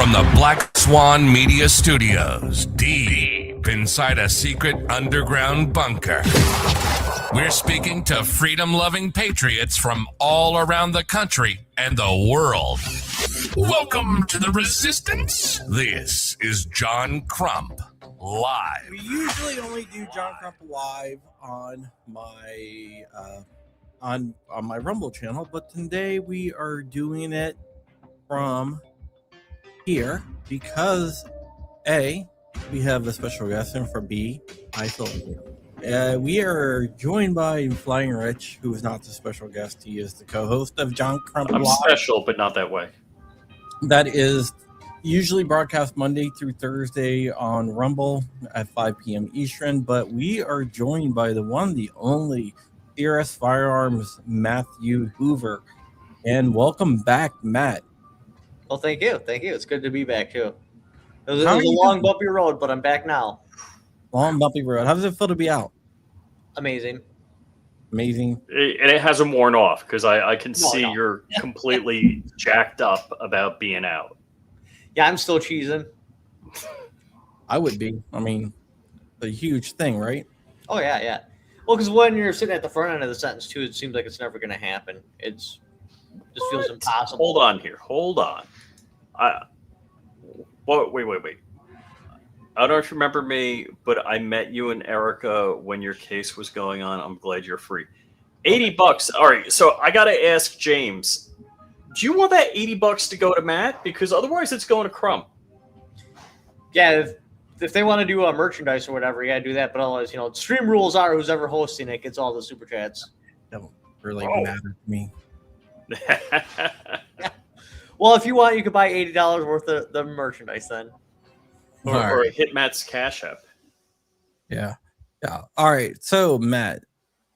From the Black Swan Media Studios, deep inside a secret underground bunker, we're speaking to freedom-loving patriots from all around the country and the world. Welcome to the Resistance. This is John Crump, live. We usually only do John Crump live on my Rumble channel, but today we are doing it from here because A, we have a special guest, and for B, I feel we are joined by Flying Rich, who is not the special guest. He is the co-host of John Crump I'm Live. special, but not that way. That is usually broadcast Monday through Thursday on Rumble at 5 p.m. Eastern, but we are joined by the one, the only CRS Firearms, Matthew Hoover. And welcome back, Matt. Well, thank you. Thank you. It's good to be back, too. It was a long, bumpy road, but I'm back now. Long, bumpy road. How does it feel to be out? Amazing. Amazing. And it hasn't worn off because I can see you're completely jacked up about being out. Yeah, I'm still cheesing. I would be. I mean, it's a huge thing, right? Oh, yeah, yeah. Well, because when you're sitting at the front end of the sentence, too, it seems like it's never going to happen. Just feels impossible. Hold on here. Hold on. Wait. I don't know if you remember me, but I met you and Erica when your case was going on. I'm glad you're free. $80. All right. So I got to ask James, do you want that $80 to go to Matt? Because otherwise it's going to Crump. Yeah, if they want to do a merchandise or whatever, yeah, do that. But otherwise, stream rules are who's ever hosting it gets all the super chats. Don't really matter to me. Well, if you want, you could buy $80 worth of the merchandise then. Or hit Matt's Cash App. Yeah. All right. So, Matt,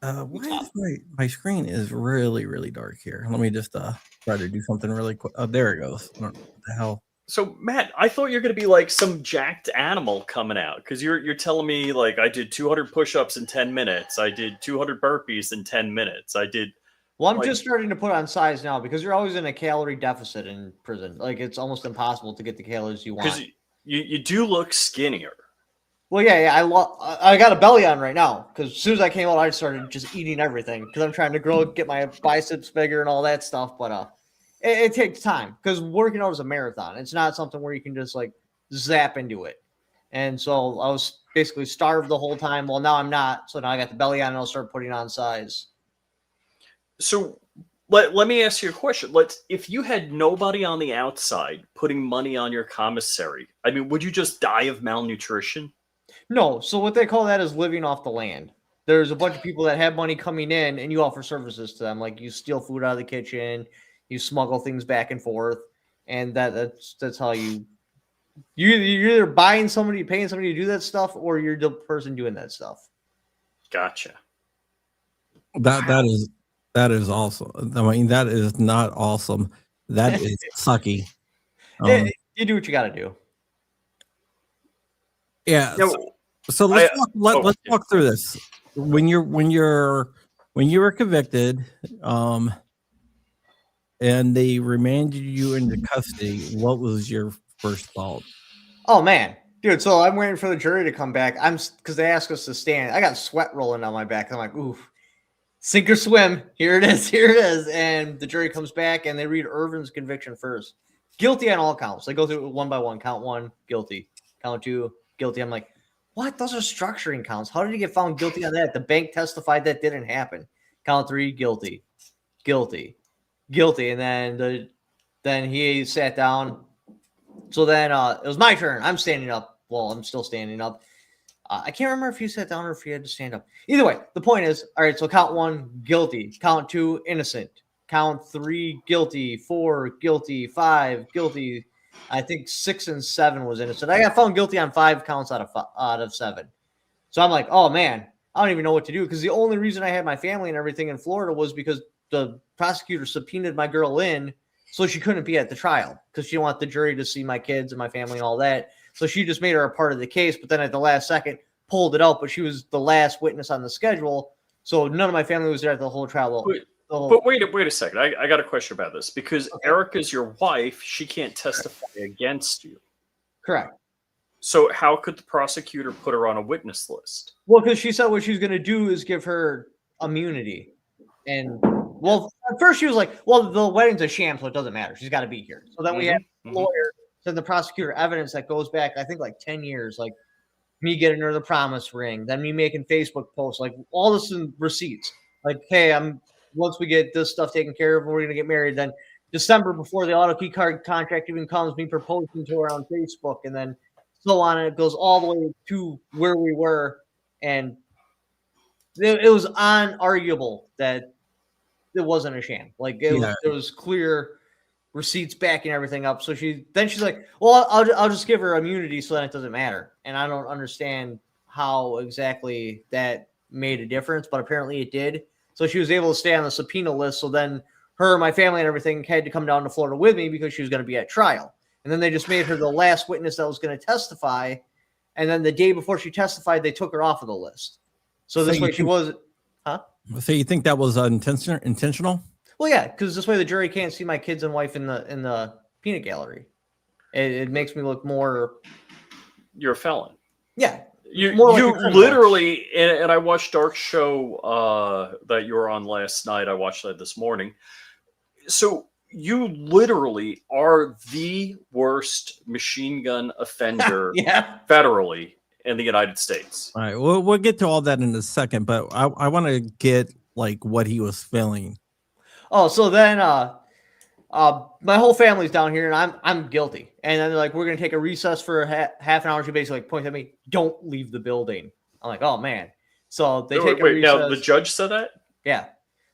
why is my screen is really, really dark here? Let me just try to do something really quick. Oh, there it goes. What the hell? So, Matt, I thought you were going to be like some jacked animal coming out because you're telling me like I did 200 push-ups in 10 minutes. I did 200 burpees in 10 minutes. Well, I'm just starting to put on size now because you're always in a calorie deficit in prison. Like, it's almost impossible to get the calories you want. Because you do look skinnier. Well, yeah. I got a belly on right now because as soon as I came out, I started just eating everything because I'm trying to get my biceps bigger and all that stuff. But it takes time because working out is a marathon. It's not something where you can just like zap into it. And so I was basically starved the whole time. Well, now I'm not. So now I got the belly on and I'll start putting on size. So let me ask you a question. If you had nobody on the outside putting money on your commissary, I mean, would you just die of malnutrition? No. So what they call that is living off the land. There's a bunch of people that have money coming in and you offer services to them. Like you steal food out of the kitchen, you smuggle things back and forth. And that's how you're either paying somebody to do that stuff or you're the person doing that stuff. Gotcha. That is awesome. I mean, that is not awesome. That is sucky. You do what you got to do. Yeah. So let's walk through this. When you were convicted, and they remanded you into custody, what was your first thought? Oh man, dude. So I'm waiting for the jury to come back. Because they asked us to stand. I got sweat rolling down my back. I'm like, oof. Sink or swim. Here it is. And the jury comes back and they read Irvin's conviction first. Guilty on all counts. They go through it one by one. Count 1, guilty. Count 2, guilty. I'm like, what? Those are structuring counts. How did he get found guilty on that? The bank testified that didn't happen. Count 3, guilty. And then he sat down. So then it was my turn. I'm standing up. Well, I'm still standing up. I can't remember if he sat down or if he had to stand up. Either way, the point is, all right, so count 1, guilty. Count 2, innocent. Count 3, guilty. 4, guilty. 5, guilty. I think 6 and 7 was innocent. I got found guilty on 5 counts out of 7. So I'm like, oh, man, I don't even know what to do because the only reason I had my family and everything in Florida was because the prosecutor subpoenaed my girl in so she couldn't be at the trial because she didn't want the jury to see my kids and my family and all that. So she just made her a part of the case, but then at the last second pulled it out. But she was the last witness on the schedule, so none of my family was there at the whole trial. But wait a second. I got a question about this because Erica's your wife. She can't testify against you. Correct. So how could the prosecutor put her on a witness list? Well, because she said what she's going to do is give her immunity. And, well, at first she was like, well, the wedding's a sham, so it doesn't matter. She's got to be here. So then we have a lawyer send the prosecutor evidence that goes back, I think, like 10 years. Like me getting her the promise ring, then me making Facebook posts, like all this in receipts. Like, hey, once we get this stuff taken care of, we're going to get married. Then December, before the auto key card contract even comes, me proposing to her on Facebook, and then so on. And it goes all the way to where we were. And it was unarguable that it wasn't a sham. Like there was clear receipts backing everything up. So she's like, well, I'll just give her immunity so that it doesn't matter. And I don't understand how exactly that made a difference, but apparently it did. So she was able to stay on the subpoena list. So then her, my family, and everything had to come down to Florida with me because she was going to be at trial. And then they just made her the last witness that was going to testify. And then the day before she testified, they took her off of the list. So this way she was, huh? So you think that was intentional? Well, yeah, because this way the jury can't see my kids and wife in the peanut gallery. It makes me look more. You're a felon. Yeah. You literally, and I watched Dark's show that you were on last night. I watched that this morning. So you literally are the worst machine gun offender federally in the United States. All right, we'll get to all that in a second, but I want to get like what he was feeling. Oh, so then my whole family's down here, and I'm guilty. And then they're like, we're gonna take a recess for half an hour. She basically like points at me, don't leave the building. I'm like, oh man. So they take a recess. Now the judge said that? Yeah.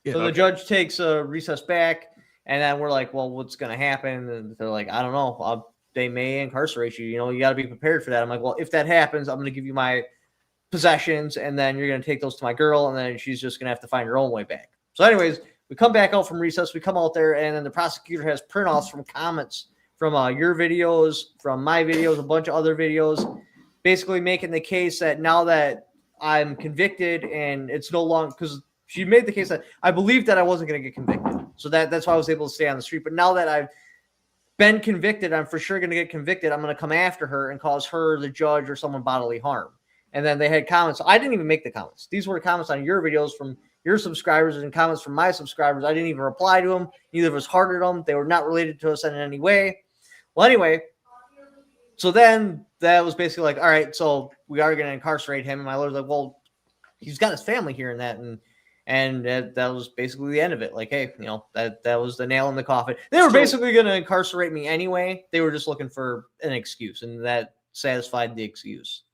So the judge takes a recess back, and then we're like, well, what's gonna happen? And they're like, I don't know. They may incarcerate you. You know, you got to be prepared for that. I'm like, well, if that happens, I'm going to give you my possessions, and then you're going to take those to my girl, and then she's just going to have to find her own way back. So anyways, we come back out from recess. We come out there, and then the prosecutor has print-offs from comments from your videos, from my videos, a bunch of other videos, basically making the case that now that I'm convicted and it's no longer – because she made the case that I believed that I wasn't going to get convicted. So that's why I was able to stay on the street. But now that I've been convicted, I'm for sure going to get convicted. I'm going to come after her and cause her, the judge, or someone bodily harm. And then they had comments. I didn't even make the comments. These were comments on your videos from your subscribers and comments from my subscribers. I didn't even reply to them. Neither of us hearted them. They were not related to us in any way. Well, anyway, so then that was basically like, all right, so we are going to incarcerate him. And my lawyer's like, well, he's got his family here and that. And that was basically the end of it. Like, hey, you know, that was the nail in the coffin. They were basically going to incarcerate me anyway. They were just looking for an excuse, and that satisfied the excuse.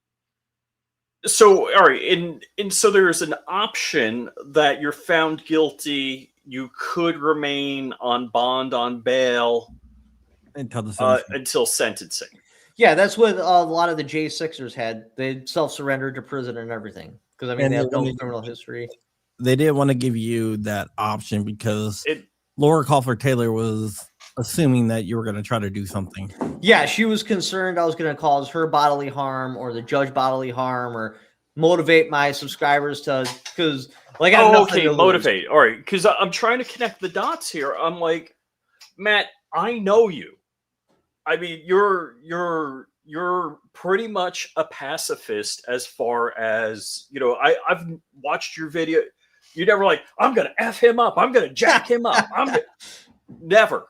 So, all right, and so there's an option that you're found guilty. You could remain on bond, on bail until sentencing. Yeah, that's what a lot of the J6ers had. They self-surrendered to prison and everything because, I mean, they have no criminal history. They didn't want to give you that option because Laura Colfer Taylor was assuming that you were going to try to do something. Yeah, she was concerned I was going to cause her bodily harm or the judge bodily harm or motivate my subscribers to, because like, motivate. All right, because I'm trying to connect the dots here. I'm like, Matt, I know you. I mean, you're pretty much a pacifist as far as, you know, I've watched your video. You never like, I'm going to F him up. I'm going to jack him up. Never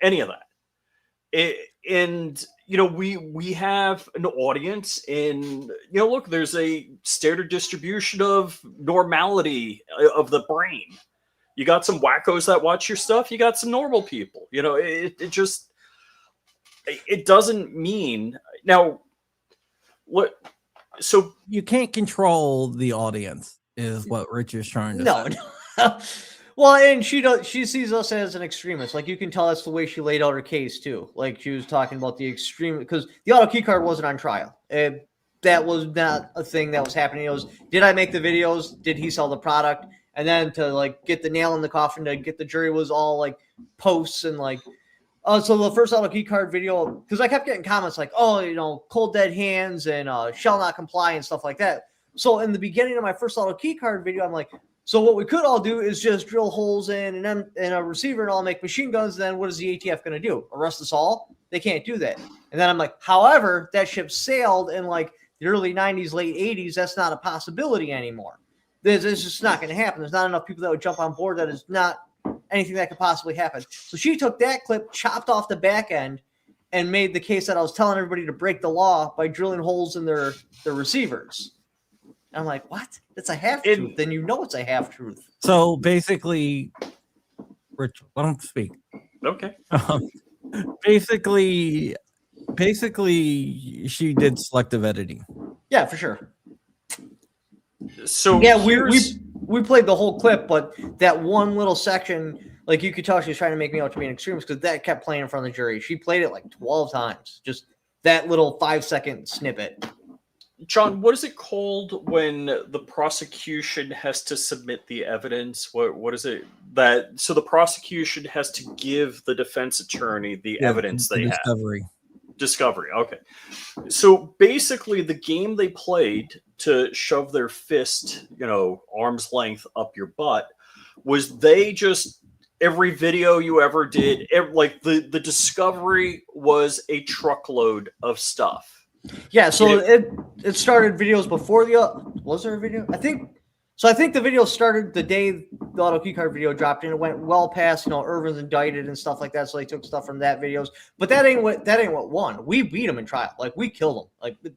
any of that. And, you know, we have an audience and, you know, look, there's a standard distribution of normality of the brain. You got some wackos that watch your stuff. You got some normal people, you know, it doesn't mean now what, so you can't control the audience is what Rich is trying to say. No. Well, and she sees us as an extremist. Like, you can tell that's the way she laid out her case too. Like, she was talking about the extreme, because the auto key card wasn't on trial. That was not a thing that was happening. It was, did I make the videos? Did he sell the product? And then to like get the nail in the coffin to get the jury was all like posts and like, so the first auto key card video, because I kept getting comments like, oh, you know, cold dead hands and shall not comply and stuff like that. So in the beginning of my first auto key card video, I'm like, So what we could all do is just drill holes in a receiver and all make machine guns. Then what is the ATF going to do? Arrest us all? They can't do that. And then I'm like, however, that ship sailed in like the early 90s, late 80s. That's not a possibility anymore. This is just not going to happen. There's not enough people that would jump on board. That is not anything that could possibly happen. So she took that clip, chopped off the back end, and made the case that I was telling everybody to break the law by drilling holes in their receivers. And I'm like, what? That's a half truth. Then you know it's a half truth. So basically, Rich, let him speak. Okay. Basically, she did selective editing. Yeah, for sure. So yeah, we played the whole clip, but that one little section, like you could tell she was trying to make me out to be an extremist because that kept playing in front of the jury. She played it like 12 times. Just that little 5-second snippet. John, what is it called when the prosecution has to submit the evidence? What is it that so the prosecution has to give the defense attorney the evidence they have? Discovery. Okay. So basically the game they played to shove their fist, arm's length up your butt was they just every video you ever did, like the discovery was a truckload of stuff. Yeah, so it started videos before was there a video? I think the video started the day the auto key card video dropped in. It went well past, Irvin's indicted and stuff like that. So they took stuff from that videos. But that ain't what won. We beat him in trial. Like we killed him. Like it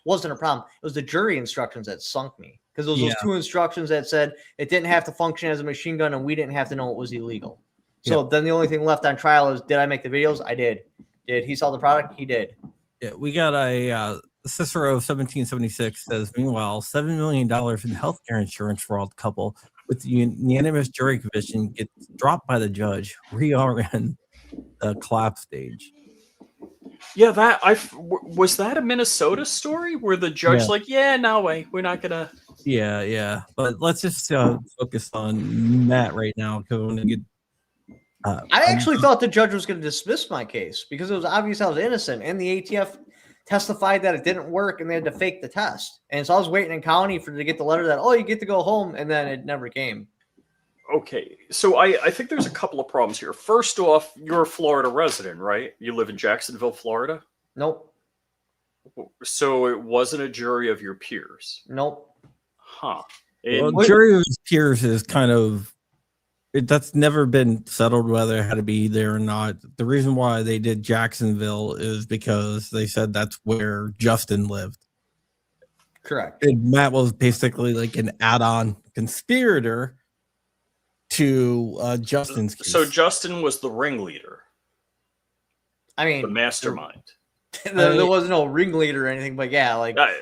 wasn't a problem. It was the jury instructions that sunk me. Because it was those two instructions that said it didn't have to function as a machine gun and we didn't have to know it was illegal. So then the only thing left on trial is, did I make the videos? I did. Did he sell the product? He did. Yeah, we got a Cicero 1776 says, meanwhile, $7 million in healthcare insurance for all the couple with the unanimous jury conviction gets dropped by the judge. We are in the collapse stage. Yeah, was that a Minnesota story where the judge no way, we're not gonna. Yeah. But let's just focus on Matt right now because we're gonna get. I actually thought the judge was going to dismiss my case because it was obvious I was innocent, and the ATF testified that it didn't work, and they had to fake the test. And so I was waiting in county to get the letter that you get to go home, and then it never came. Okay, so I think there's a couple of problems here. First off, you're a Florida resident, right? You live in Jacksonville, Florida? Nope. So it wasn't a jury of your peers? Nope. Huh. Jury of his peers is kind of. That's never been settled whether it had to be there or not. The reason why they did Jacksonville is because they said that's where Justin lived. Correct. And Matt was basically like an add-on conspirator to Justin's case. So Justin was the ringleader. I mean, the mastermind. There was no ringleader or anything, but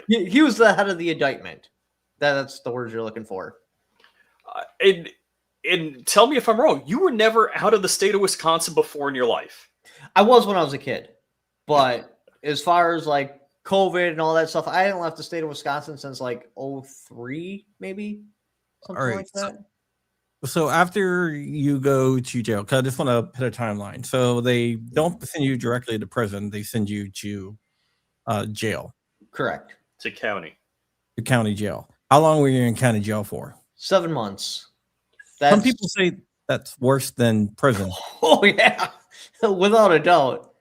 he was the head of the indictment. That's the word you're looking for. And tell me if I'm wrong, you were never out of the state of Wisconsin before in your life. I was when I was a kid. But as far as like COVID and all that stuff, I hadn't left the state of Wisconsin since like 2003, maybe. Something like that. So after you go to jail, because I just want to put a timeline. So they don't send you directly to prison. They send you to jail. Correct. To county. To county jail. How long were you in county jail for? 7 months. Some people say that's worse than prison. Oh, yeah. Without a doubt.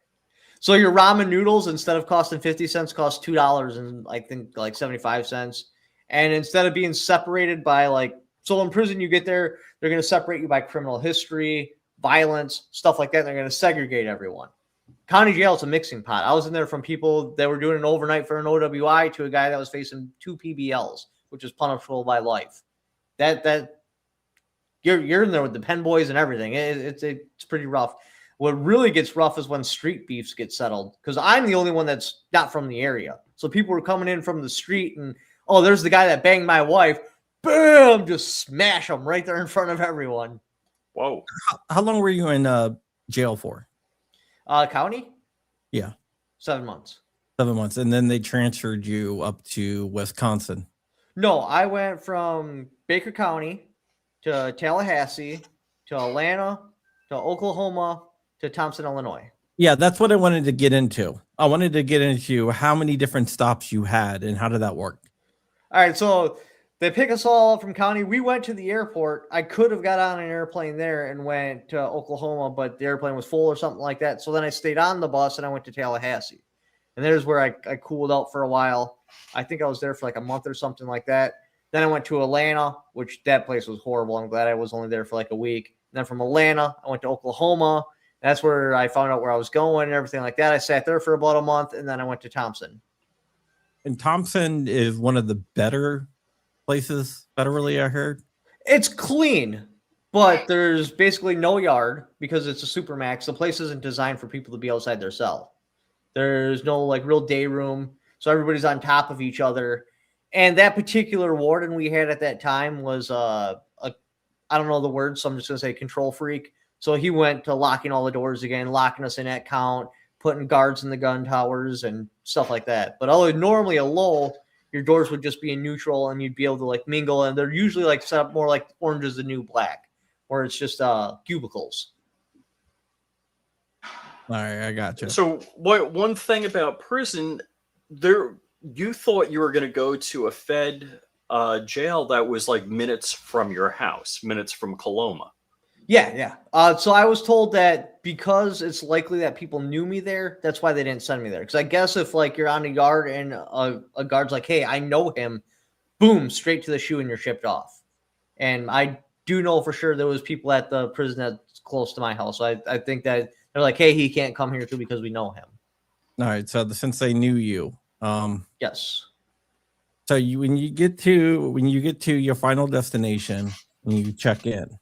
So your ramen noodles, instead of costing 50 cents, cost $2 and I think like 75 cents. And instead of being separated by so in prison you get there, they're going to separate you by criminal history, violence, stuff like that. They're going to segregate everyone. County jail is a mixing pot. I was in there from people that were doing an overnight for an OWI to a guy that was facing 2 PBLs, which is punishable by life. You're in there with the pen boys and everything. It's pretty rough. What really gets rough is when street beefs get settled, because I'm the only one that's not from the area. So people were coming in from the street and, there's the guy that banged my wife. Boom! Just smash them right there in front of everyone. Whoa. How long were you in jail for? County? Yeah. 7 months. 7 months. And then they transferred you up to Wisconsin. No, I went from Baker County to Tallahassee, to Atlanta, to Oklahoma, to Thompson, Illinois. Yeah, that's what I wanted to get into. I wanted to get into how many different stops you had and how did that work? All right, so they pick us all up from county. We went to the airport. I could have got on an airplane there and went to Oklahoma, but the airplane was full or something like that. So then I stayed on the bus and I went to Tallahassee. And there's where I cooled out for a while. I think I was there for like a month or something like that. Then I went to Atlanta, which that place was horrible. I'm glad I was only there for like a week. And then from Atlanta, I went to Oklahoma. That's where I found out where I was going and everything like that. I sat there for about a month, and then I went to Thompson. And Thompson is one of the better places, federally, I heard. It's clean, but there's basically no yard because it's a supermax. The place isn't designed for people to be outside their cell. There's no like real day room, so everybody's on top of each other. And that particular warden we had at that time was I don't know the word, so I'm just gonna say control freak. So he went to locking all the doors again, locking us in at count, putting guards in the gun towers and stuff like that. But although normally a low, your doors would just be in neutral and you'd be able to like mingle. And they're usually like set up more like Orange is the New Black, where it's just cubicles. All right, I got you. So one thing about prison, you thought you were going to go to a Fed jail that was like minutes from your house, minutes from Coloma. Yeah. So I was told that because it's likely that people knew me there, that's why they didn't send me there. Because I guess if like you're on a yard and a guard's like, hey, I know him, boom, straight to the shoe and you're shipped off. And I do know for sure there was people at the prison that's close to my house. So I think that they're like, hey, he can't come here too because we know him. All right, so since they knew you, yes. So when you get to your final destination and you check in,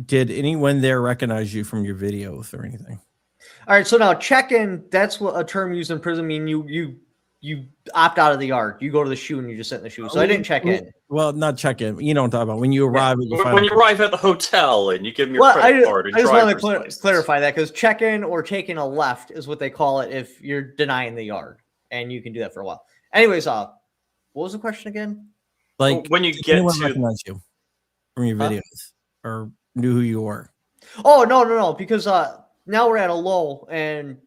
did anyone there recognize you from your videos or anything? All right, so now check-in, that's what a term used in prison mean. You opt out of the yard. You go to the shoe and you just sit in the shoe. So I didn't check in. Well, not check in. You know what I'm talking about. When you arrive at your when you arrive at the hotel and you give them your credit card and I just want driver's to clarify that because check-in or taking a left is what they call it if you're denying the yard, and you can do that for a while. Anyways, what was the question again? Like when you get to recognize you from your videos or knew who you were. Oh no, because now we're at a low and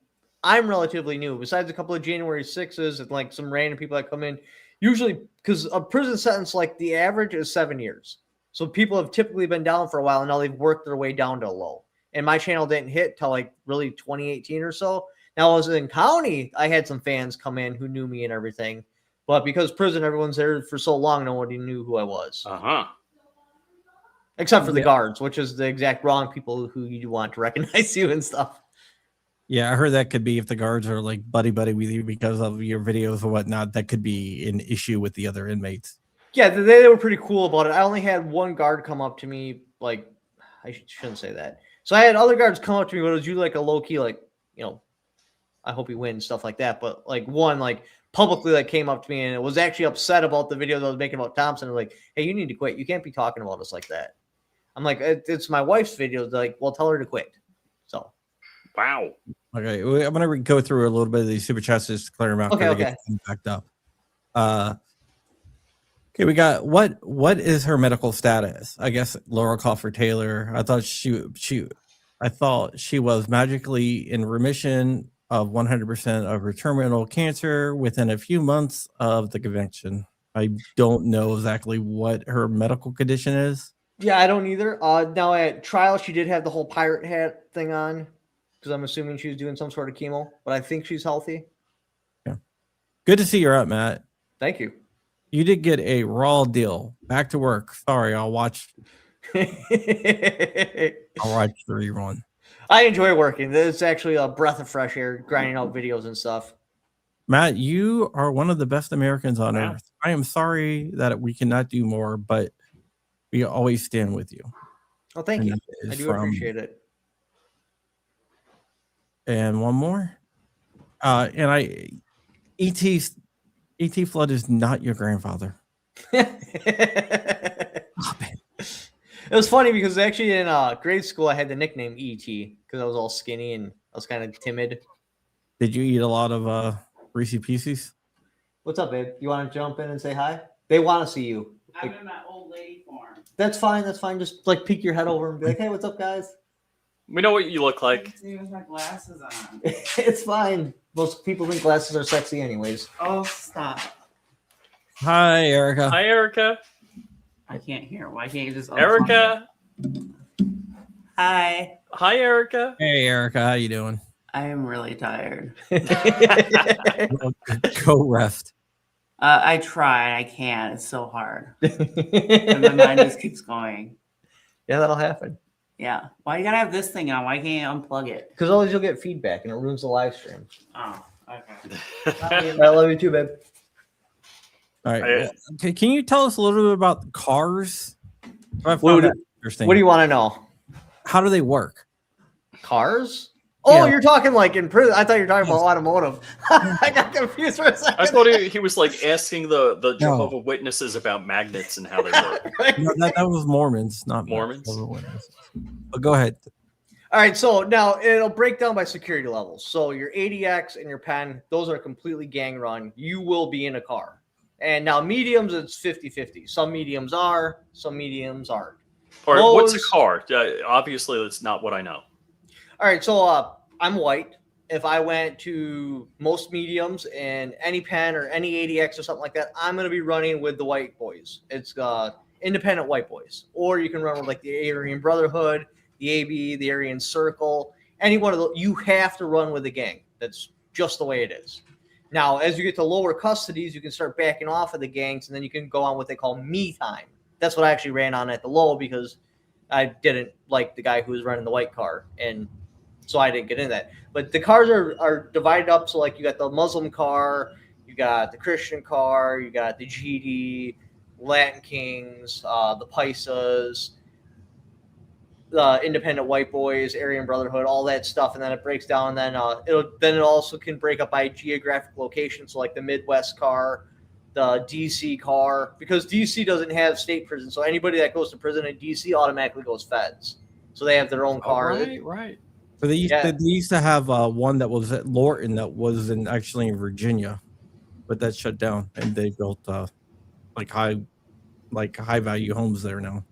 I'm relatively new. Besides a couple of January 6s and like some random people that come in, usually because a prison sentence, like the average is 7 years. So people have typically been down for a while and now they've worked their way down to a low. And my channel didn't hit till like really 2018 or so. Now I was in county, I had some fans come in who knew me and everything. But because prison, everyone's there for so long, nobody knew who I was. Except for the guards, which is the exact wrong people who you want to recognize you and stuff. Yeah, I heard that could be if the guards are like buddy with you because of your videos or whatnot. That could be an issue with the other inmates. Yeah, they were pretty cool about it. I only had one guard come up to me, like, I shouldn't say that. So I had other guards come up to me, but it was usually like a low key, like, you know, I hope he wins, stuff like that. But like one, like publicly, like came up to me and it was actually upset about the videos I was making about Thompson. Like, hey, you need to quit. You can't be talking about us like that. I'm like, it's my wife's videos. Like, well, tell her to quit. So. Wow. Okay, I'm gonna go through a little bit of these super chats just to clear them out. Okay. Get backed up. Okay, we got what is her medical status? I guess Laura Coffer Taylor. I thought she was magically in remission of 100% of her terminal cancer within a few months of the convention. I don't know exactly what her medical condition is. Yeah, I don't either. Now at trial, she did have the whole pirate hat thing on because I'm assuming she was doing some sort of chemo, but I think she's healthy. Yeah. Good to see you're up, Matt. Thank you. You did get a raw deal. Back to work. Sorry, I'll watch the rerun. I enjoy working. It's actually a breath of fresh air, grinding out videos and stuff. Matt, you are one of the best Americans on earth. I am sorry that we cannot do more, but we always stand with you. Oh, thank you. I do appreciate it. And one more. ET Flood is not your grandfather. It was funny because actually in grade school I had the nickname ET because I was all skinny and I was kind of timid. Did you eat a lot of Reese's Pieces? What's up, babe? You want to jump in and say hi? They want to see you. I'm in my old lady form. That's fine. That's fine. Just like peek your head over and be like, "Hey, what's up, guys?" We know what you look like. See with my glasses on. It's fine. Most people think glasses are sexy, anyways. Oh, stop! Hi, Erica. Hi, Erica. I can't hear. Why can't you just unplug Erica. it? Hi. Hi, Erica. Hey, Erica. How you doing? I am really tired. Go rest. I try. I can't. It's so hard. And my mind just keeps going. Yeah, that'll happen. Yeah. Why you gotta have this thing on? Why can't you unplug it? Because otherwise you'll get feedback and it ruins the live stream. Oh, okay. I love you too, babe. All right. Okay, can you tell us a little bit about the cars? I What found do- that interesting. What do you want to know? How do they work? Cars? Oh, Yeah. you're talking like in prison. I thought you were talking about automotive. I got confused for a second. I thought he was like asking the Jehovah Witnesses about magnets and how they work. No, that was Mormons, not Mormons? But go ahead. All right, so now it'll break down by security levels. So your ADX and your pen, those are completely gang run. You will be in a car. And now mediums, it's 50-50. Some mediums are, some mediums aren't. All right, what's a Those- car? Obviously, that's not what I know. All right, so I'm white. If I went to most mediums and any pen or any ADX or something like that, I'm going to be running with the white boys. It's independent white boys. Or you can run with like the Aryan Brotherhood, the AB, the Aryan Circle, any one of those. You have to run with the gang. That's just the way it is. Now, as you get to lower custodies, you can start backing off of the gangs, and then you can go on what they call me time. That's what I actually ran on at the low because I didn't like the guy who was running the white car, and so I didn't get in that. But the cars are divided up. So like you got the Muslim car, you got the Christian car, you got the GD, Latin Kings, the Paisas, the independent white boys, Aryan Brotherhood, all that stuff, and then it breaks down. And then it also can break up by geographic location. So like the Midwest car, the DC car, because DC doesn't have state prison, so anybody that goes to prison in DC automatically goes feds. So they have their own car. Right. But they Yeah. used to have one that was at Lorton that was actually in Virginia, but that shut down, and they built high value homes there now.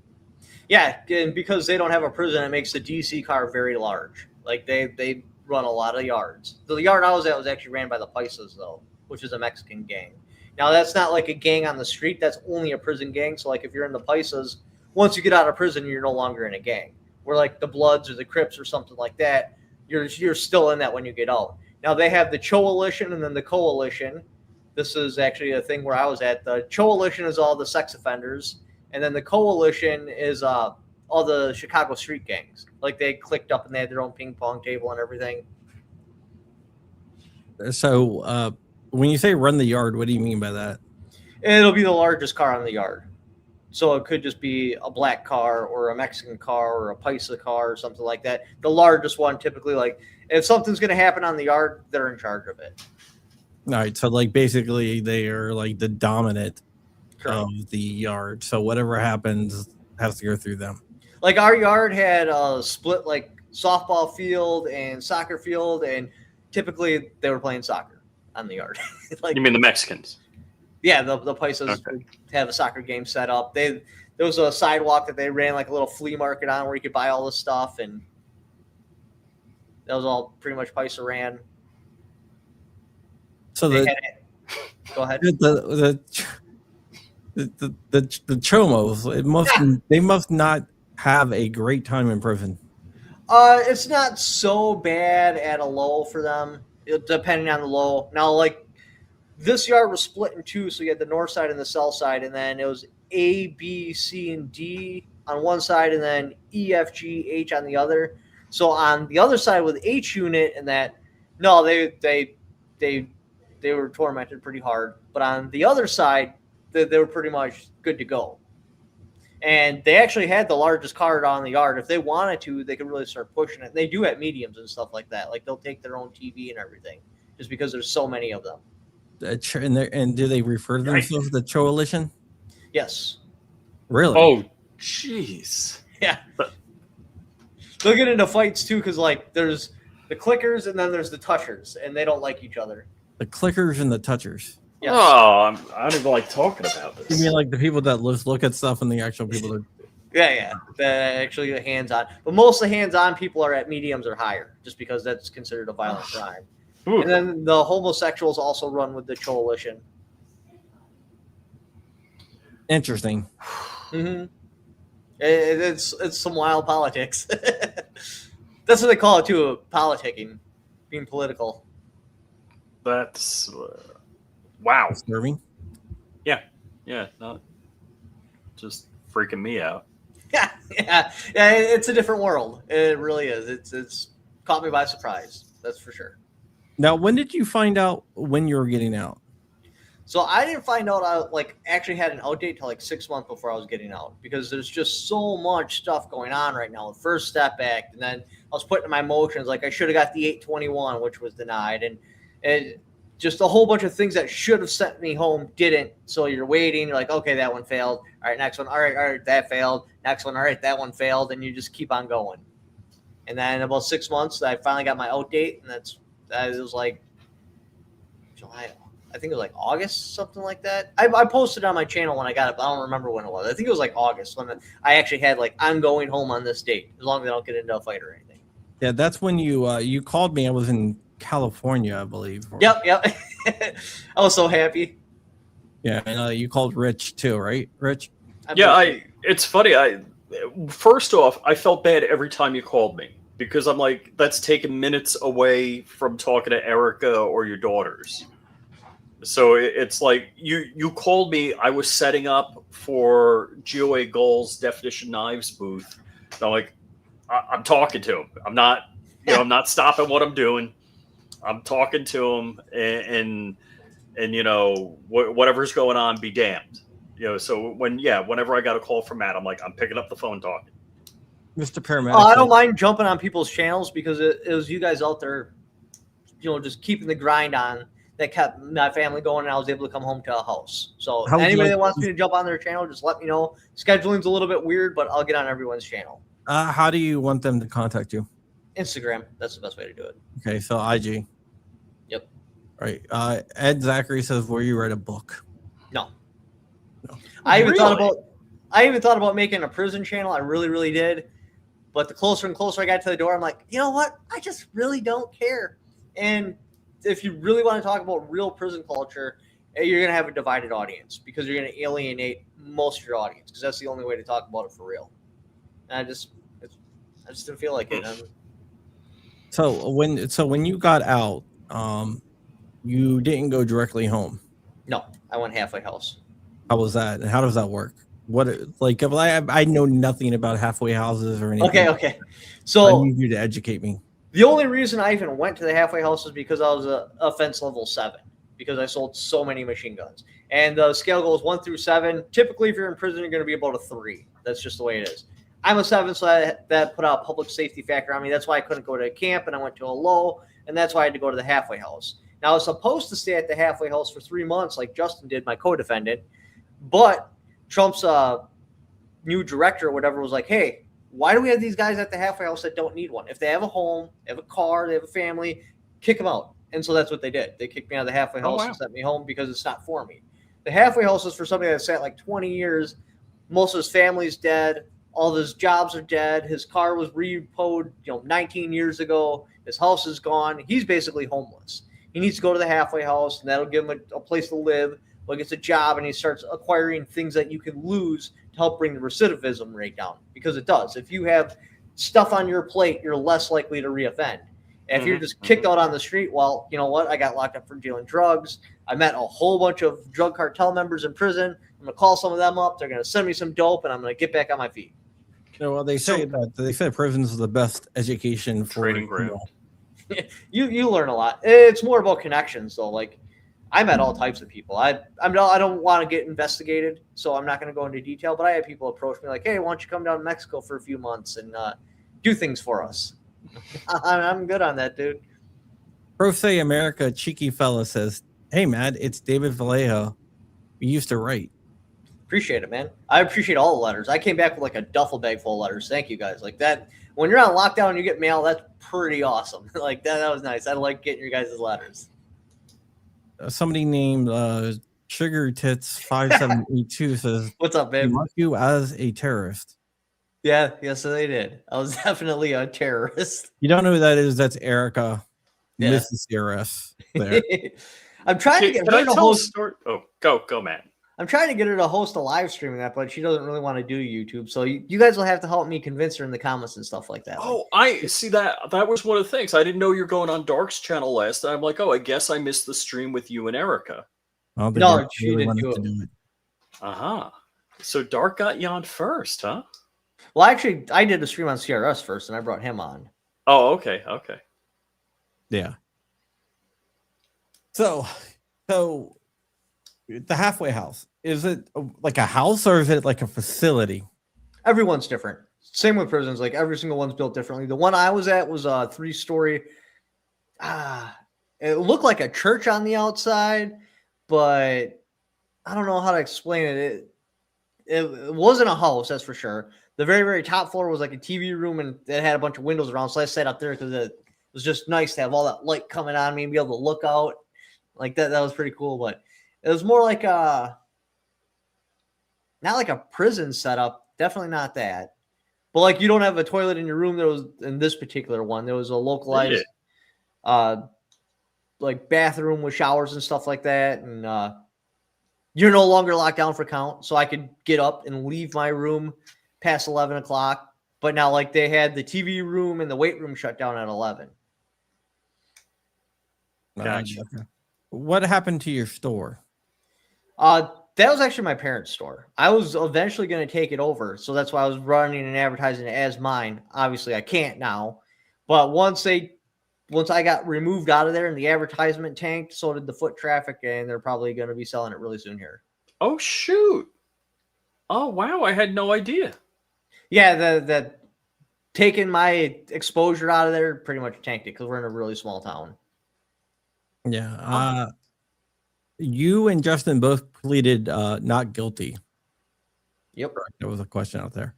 Yeah, and because they don't have a prison, it makes the DC car very large. Like they run a lot of yards. The yard I was at was actually ran by the Paisas though, which is a Mexican gang. Now that's not like a gang on the street. That's only a prison gang. So like if you're in the Paisas, once you get out of prison, you're no longer in a gang. Where like the Bloods or the Crips or something like that, you're still in that when you get out. Now they have the Coalition and then the Coalition. This is actually a thing where I was at. The Coalition is all the sex offenders, and then the Coalition is all the Chicago street gangs. Like they clicked up and they had their own ping pong table and everything. So when you say run the yard, what do you mean by that? It'll be the largest car on the yard. So it could just be a black car or a Mexican car or a Paisa car or something like that. The largest one typically, like if something's going to happen on the yard, they're in charge of it. All right, so like basically they are like the dominant Correct. of the yard. So whatever happens has to go through them. Like our yard had a split like softball field and soccer field, and typically they were playing soccer on the yard. Like You mean the Mexicans? yeah, the Paisas Okay. would have a soccer game set up. There was a sidewalk that they ran like a little flea market on where you could buy all this stuff, and that was all pretty much Paisa ran. So They the had it. Go ahead. the Chomos, they must not have a great time in prison. It's not so bad at a low for them, depending on the low. Now, like this yard was split in two, so you had the north side and the south side, and then it was A, B, C, and D on one side, and then E, F, G, H on the other. So on the other side with H unit and that, no, they were tormented pretty hard. But on the other side, they were pretty much good to go. And they actually had the largest car on the yard. If they wanted to, they could really start pushing it. They do at mediums and stuff like that. Like they'll take their own TV and everything, just because there's so many of them. And do they refer to themselves the Coalition? Yes. Really? Oh, jeez. Yeah. They'll get into fights too, because like there's the clickers and then there's the touchers, and they don't like each other. The clickers and the touchers. Yes. Oh, I don't even like talking about this. You mean like the people that look at stuff and the actual people that Yeah. That actually the hands-on. But most of the hands-on people are at mediums or higher, just because that's considered a violent crime. Ooh. And then the homosexuals also run with the Coalition. Interesting. Mm-hmm. It's some wild politics. That's what they call it too, politicking, being political. That's wow. Disturbing. Yeah, not just freaking me out. Yeah, it's a different world. It really is. It's caught me by surprise. That's for sure. Now, when did you find out when you were getting out? So I didn't find out I actually had an out date till 6 months before I was getting out, because there's just so much stuff going on right now. The First Step Act, and then I was putting in my motions I should have got the 821, which was denied, and just a whole bunch of things that should have sent me home didn't. So you're waiting. You're like, okay, that one failed. All right, next one. All right, that failed. Next one. All right, that one failed, and you just keep on going. And then about 6 months, I finally got my out date, and it was July. I think it was August, something like that. I posted on my channel when I got it, but I don't remember when it was. I think it was August when I actually had I'm going home on this date, as long as I don't get into a fight or anything. Yeah, that's when you called me. I was in California, I believe. Yep. I was so happy. Yeah, and you called Rich too, right, Rich? It's funny. First off, I felt bad every time you called me, because I'm like, that's taking minutes away from talking to Erica or your daughters. So it's like you called me. I was setting up for GOA Goals Definition Knives booth. And I'm like, I'm talking to him. I'm not, I'm not stopping what I'm doing. I'm talking to him, and whatever's going on, be damned. So whenever I got a call from Matt, I'm like, I'm picking up the phone talking. Mr. Paramedic. I don't mind jumping on people's channels, because it was you guys out there, just keeping the grind on, that kept my family going, and I was able to come home to a house. So anybody that wants me to jump on their channel, just let me know. Scheduling's a little bit weird, but I'll get on everyone's channel. How do you want them to contact you? Instagram. That's the best way to do it. Okay, so IG. Yep. All right. Ed Zachary says, will you write a book? No. No. I even thought about making a prison channel. I really, really did. But the closer and closer I got to the door, I'm like, you know what? I just really don't care. And if you really want to talk about real prison culture, you're going to have a divided audience, because you're going to alienate most of your audience, because that's the only way to talk about it for real. And I just didn't feel like it. So when you got out, you didn't go directly home. No, I went halfway house. How was that? And how does that work? I know nothing about halfway houses or anything. Okay. So I need you to educate me. The only reason I even went to the halfway house is because I was a offense level 7, because I sold so many machine guns. And the scale goes 1 through 7. Typically, if you're in prison, you're going to be about a 3. That's just the way it is. I'm a 7, so that put out a public safety factor on me. That's why I couldn't go to camp, and I went to a low, and that's why I had to go to the halfway house. Now, I was supposed to stay at the halfway house for 3 months, like Justin did, my co-defendant, but Trump's new director or whatever was like, hey, why do we have these guys at the halfway house that don't need one? If they have a home, they have a car, they have a family, kick them out. And so that's what they did. They kicked me out of the halfway house and sent me home, because it's not for me. The halfway house is for somebody that sat 20 years. Most of his family's dead. All of his jobs are dead. His car was repoed 19 years ago. His house is gone. He's basically homeless. He needs to go to the halfway house, and that'll give him a place to live. Well, he gets a job, and he starts acquiring things that you can lose to help bring the recidivism rate down, because it does. If you have stuff on your plate, you're less likely to reoffend. If you're just kicked out on the street, well, you know what? I got locked up for dealing drugs. I met a whole bunch of drug cartel members in prison. I'm going to call some of them up. They're going to send me some dope, and I'm going to get back on my feet. Well, they say prisons are the best education for training ground. You learn a lot. It's more about connections, though. I met all types of people. I don't want to get investigated, so I'm not going to go into detail. But I had people approach me like, "Hey, why don't you come down to Mexico for a few months and do things for us?" I'm good on that, dude. Pro Say America cheeky fella says, "Hey, Matt, it's David Vallejo. We used to write." Appreciate it, man. I appreciate all the letters. I came back with a duffel bag full of letters. Thank you guys. That when you're on lockdown and you get mail, that's pretty awesome. That was nice. I like getting your guys' letters. Somebody named Sugar Tits 5782 says, "What's up, babe? Mark you as a terrorist." Yeah, yes, they did. I was definitely a terrorist. You don't know who that is? That's Erica, Mrs. CRS. There. I'm trying to get rid of a story. Oh, go, Matt. I'm trying to get her to host a live stream of that, but she doesn't really want to do YouTube. So you guys will have to help me convince her in the comments and stuff like that. Oh, I see that. That was one of the things. I didn't know you're going on Dark's channel last time. I'm like, oh, I guess I missed the stream with you and Erica. Oh, they No, didn't she really didn't want do us it. to do it. Uh-huh. So Dark got you on first, huh? Well, actually, I did a stream on CRS first, and I brought him on. Oh, okay, okay. Yeah. So the halfway house, is it like a house or is it like a facility? Everyone's different. Same with prisons. Like every single one's built differently. The one I was at was a 3-story. It looked like a church on the outside, but I don't know how to explain it. It wasn't a house, that's for sure. The very, very top floor was like a TV room, and it had a bunch of windows around. So I sat up there because it was just nice to have all that light coming on me and be able to look out like that. That was pretty cool. But it was more like not like a prison setup. Definitely not that. But like you don't have a toilet in your room. There was in this particular one. There was a localized like bathroom with showers and stuff like that, and you're no longer locked down for count. So I could get up and leave my room past 11 o'clock. But now, like, they had the TV room and the weight room shut down at 11. Gotcha. Okay. What happened to your store? That was actually my parents' store. I was eventually going to take it over. So that's why I was running and advertising it as mine. Obviously, I can't now. But once I got removed out of there and the advertisement tanked, so did the foot traffic, and they're probably going to be selling it really soon here. Oh, shoot. Oh, wow. I had no idea. Yeah, the taking my exposure out of there pretty much tanked it because we're in a really small town. Yeah. You and Justin both pleaded not guilty. Yep. There was a question out there.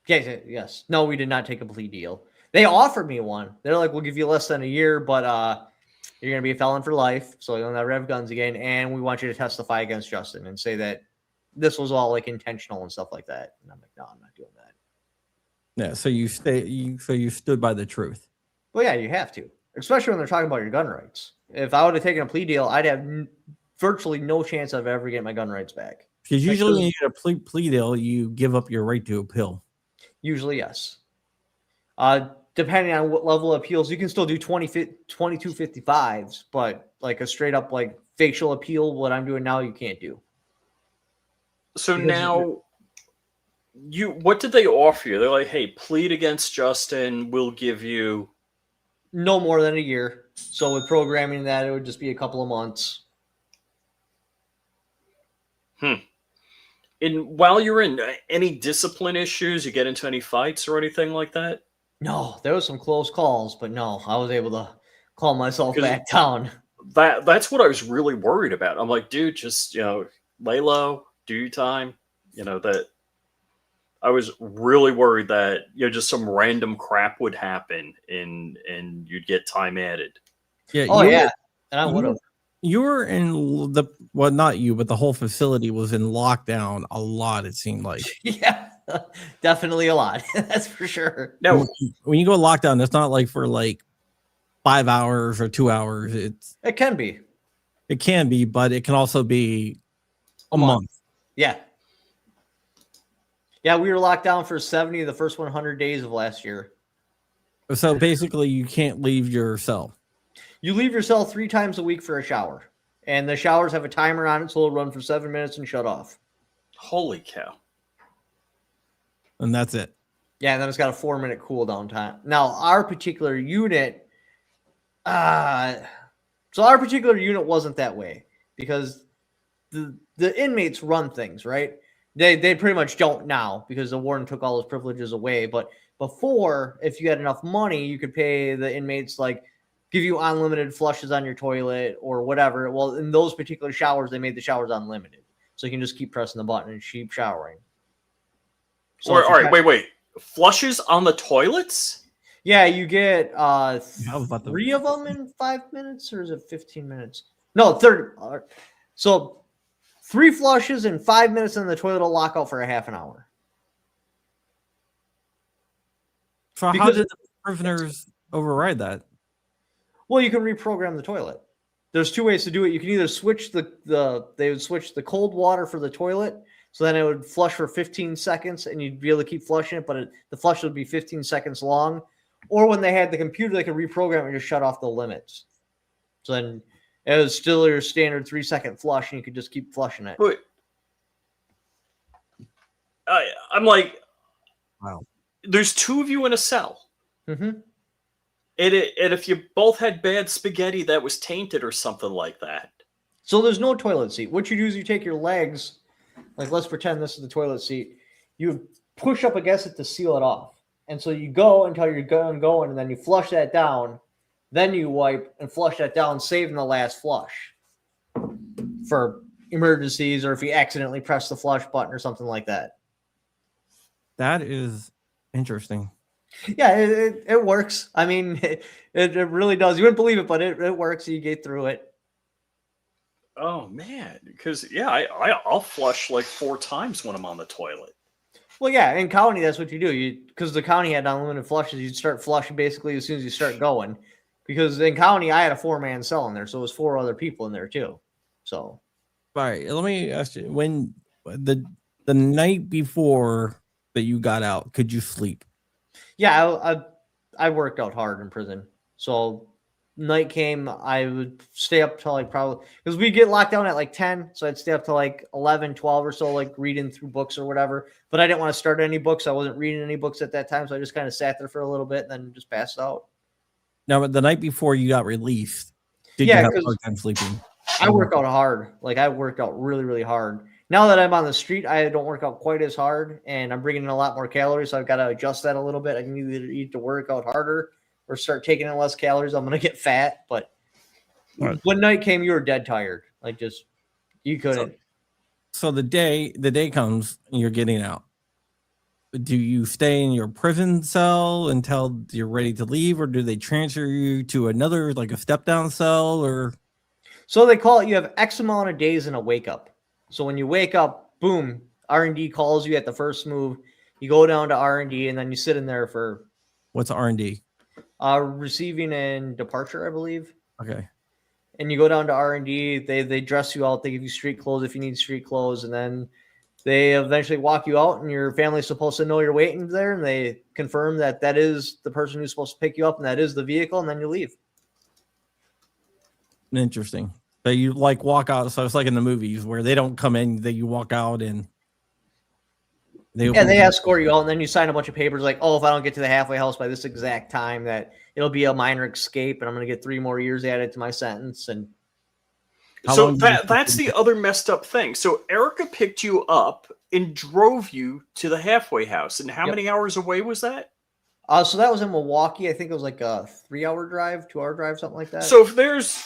Yes. No, we did not take a plea deal. They offered me one. They're like, we'll give you less than a year, but you're going to be a felon for life, so you'll never have guns again, and we want you to testify against Justin and say that this was all like intentional and stuff like that. And I'm like, no, I'm not doing that. Yeah, so you stood by the truth. Well, yeah, you have to, especially when they're talking about your gun rights. If I would have taken a plea deal, I'd have virtually no chance of ever getting my gun rights back. Because usually when you get a plea deal, you give up your right to appeal. Usually, yes. Depending on what level of appeals, you can still do 2255s, but like a straight up like facial appeal, what I'm doing now, you can't do. So now, what did they offer you? They're like, hey, plead against Justin. We'll give you no more than a year. So with programming that, it would just be a couple of months. And while you're in, any discipline issues? You get into any fights or anything like that? No, there was some close calls, but no, I was able to calm myself back down. That's what I was really worried about. I'm like, dude, just lay low, do your time. That I was really worried that just some random crap would happen and you'd get time added. Yeah. And I would have. You were in not you, but the whole facility was in lockdown a lot, it seemed like. Yeah, definitely a lot. That's for sure. No, when you go lockdown, it's not like for like 5 hours or 2 hours. It can be. It can be, but it can also be a month. Yeah. Yeah, we were locked down for 70 of the first 100 days of last year. So basically, you can't leave your cell. You leave your cell 3 times a week for a shower. And the showers have a timer on it, so it'll run for 7 minutes and shut off. holy cow. And that's it. Yeah, and then it's got a 4-minute cooldown time. Now, our particular unit, wasn't that way because the inmates run things, right? They pretty much don't now because the warden took all his privileges away. But before, if you had enough money, you could pay the inmates, like, give you unlimited flushes on your toilet or whatever. Well, in those particular showers, they made the showers unlimited. So you can just keep pressing the button and keep showering. So all right, wait. Flushes on the toilets? Yeah, you get 3 of them in 5 minutes, or is it 15 minutes? No, 30. So 3 flushes in 5 minutes, and the toilet will lock out for a half an hour. So how did the prisoners override that? Well, you can reprogram the toilet. there's two ways to do it. You can either switch they would switch the cold water for the toilet, so then it would flush for 15 seconds, and you'd be able to keep flushing it, but the flush would be 15 seconds long. Or when they had the computer, they could reprogram it and just shut off the limits. So then it was still your standard 3-second flush, and you could just keep flushing it. But I'm like, Wow. there's two of you in a cell. Mm-hmm. And if you both had bad spaghetti that was tainted or something like that. So there's no toilet seat. What you do is you take your legs, like let's pretend this is the toilet seat. You push up against it to seal it off. And so you go until you're going, and then you flush that down. Then you wipe and flush that down, saving the last flush for emergencies or if you accidentally press the flush button or something like that. That is interesting. Yeah, it works. I mean, it really does. You wouldn't believe it, but it works. You get through it. Oh, man. Because, yeah, I'll flush like 4 times when I'm on the toilet. Well, yeah, in county, that's what you do. Because the county had unlimited flushes, you'd start flushing basically as soon as you start going. Because in county, I had a 4-man cell in there, so it was 4 other people in there too. So, All right, let me ask you: when the night before that you got out, could you sleep? yeah, I worked out hard in prison. So night came, I would stay up till like probably because we get locked down at like 10, so I'd stay up till like 11, 12 or so, like reading through books or whatever. But I didn't want to start any books. I wasn't reading any books at that time, so I just kind of sat there for a little bit and then just passed out. Now, but the night before you got released, did Yeah, you have a 'cause hard time sleeping? I work out hard. Like I worked out really, really hard. Now that I'm on the street, I don't work out quite as hard, and I'm bringing in a lot more calories. So I've got to adjust that a little bit. I can either eat to work out harder or start taking in less calories. I'm going to get fat. But when night came, you were dead tired. Like just you couldn't. So the day comes and you're getting out. Do you stay in your prison cell until you're ready to leave, or do they transfer you to another, like a step down cell, or? So they call it. You have X amount of days in a wake up. So when you wake up, boom, R&D calls you at the first move. You go down to R&D, and then you sit in there for What's R&D? Receiving and departure, I believe. Okay. And you go down to R&D. They dress you out. They give you street clothes if you need street clothes, and then they eventually walk you out, and your family's supposed to know you're waiting there, and they confirm that that is the person who's supposed to pick you up, and that is the vehicle, and then you leave. Interesting. But you like walk out, so it's like in the movies where they don't come in, that you walk out and they escort you out, and then you sign a bunch of papers like, oh, if I don't get to the halfway house by this exact time, that it'll be a minor escape, and I'm going to get 3 more years added to my sentence. And so that's the other messed up thing. So Erica picked you up and drove you to the halfway house. And how many hours away was that? So that was in Milwaukee. I think it was like a 3-hour drive, 2-hour drive, something like that. So if there's,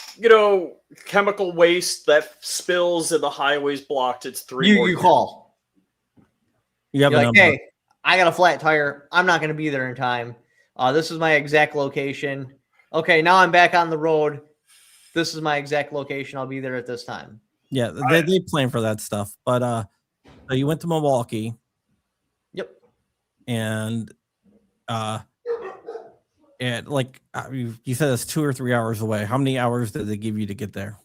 chemical waste that spills and the highway's blocked, it's 3 more. You call. You have You're a like, number. hey, I got a flat tire. I'm not going to be there in time. This is my exact location. Okay, now I'm back on the road. This is my exact location. I'll be there at this time. Yeah, they plan for that stuff. But so you went to Milwaukee. Yep. And like you said, it's 2 or 3 hours away. How many hours did they give you to get there?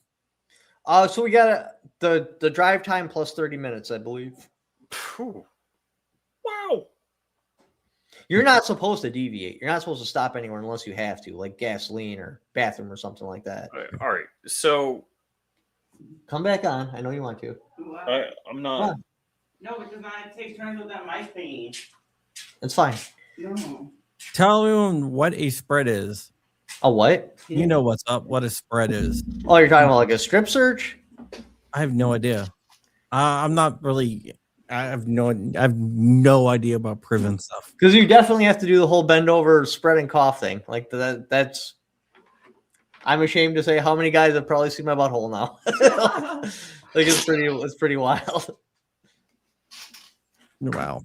So we got the drive time plus 30 minutes, I believe. Whew. Wow. You're not supposed to deviate. You're not supposed to stop anywhere unless you have to, like gasoline or bathroom or something like that. All right. So come back on. I know you want to. I'm not. No, because I take turns with that mice thingy. It's fine. No. Tell everyone what a spread is. A what? You know what's up. What a spread is. Oh, you're talking about like a strip search? I have no idea. I'm not really. I have no idea about prison stuff. Because you definitely have to do the whole bend over, spread and cough thing. Like that's. I'm ashamed to say how many guys have probably seen my butthole now. Like it's pretty wild. Wow.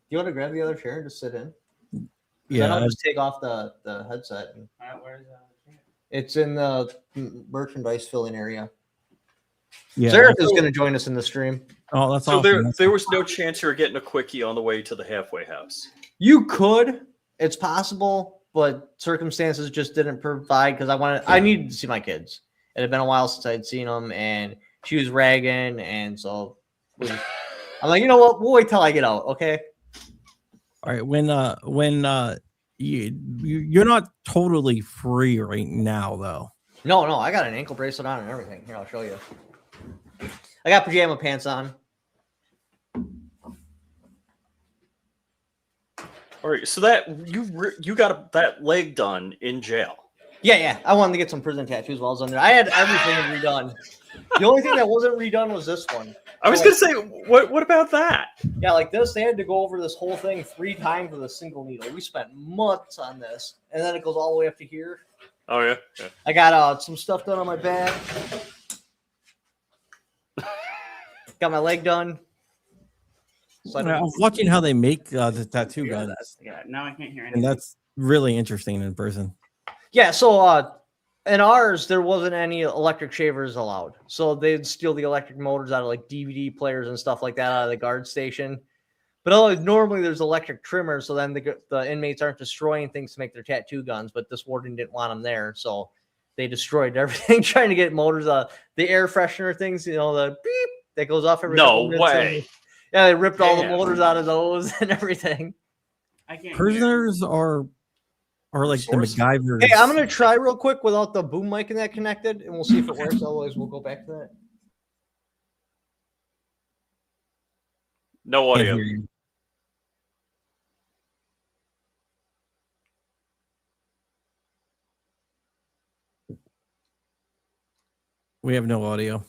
You want to grab the other chair and just sit in? Yeah. I'll just take off the headset. Where's that? It's in the merchandise filling area. Yeah. Sarah is going to join us in the stream. Oh, that's So awesome. there was no chance you were getting a quickie on the way to the halfway house. You could. It's possible, but circumstances just didn't provide because I needed to see my kids. It had been a while since I'd seen them, and she was ragging, and so I'm like, you know what? We'll wait till I get out, okay? All right, when you're not totally free right now, though. No, I got an ankle bracelet on and everything. Here, I'll show you. I got pajama pants on. All right, so that you got that leg done in jail. Yeah. I wanted to get some prison tattoos while I was under. I had everything redone. The only thing that wasn't redone was this one. I was gonna say, what about that? Yeah, like this, they had to go over this whole thing 3 times with a single needle. We spent months on this, and then it goes all the way up to here. Oh yeah. I got some stuff done on my back. Got my leg done. So I was watching how they make the tattoo guns, Yeah, now I can't hear anything. and that's really interesting in person. Yeah, so in ours, there wasn't any electric shavers allowed. So they'd steal the electric motors out of like DVD players and stuff like that out of the guard station. But normally there's electric trimmers, so then the inmates aren't destroying things to make their tattoo guns. But this warden didn't want them there, so they destroyed everything trying to get motors. The air freshener things, the beep that goes off every No couple minutes. way. Yeah, they ripped all the Damn. motors out of those and everything. I can't. Prisoners are like the Source. MacGyvers. Hey, I'm gonna try real quick without the boom mic and that connected, and we'll see if it works. Otherwise, we'll go back to that. No Can't audio. hear you. We have no audio.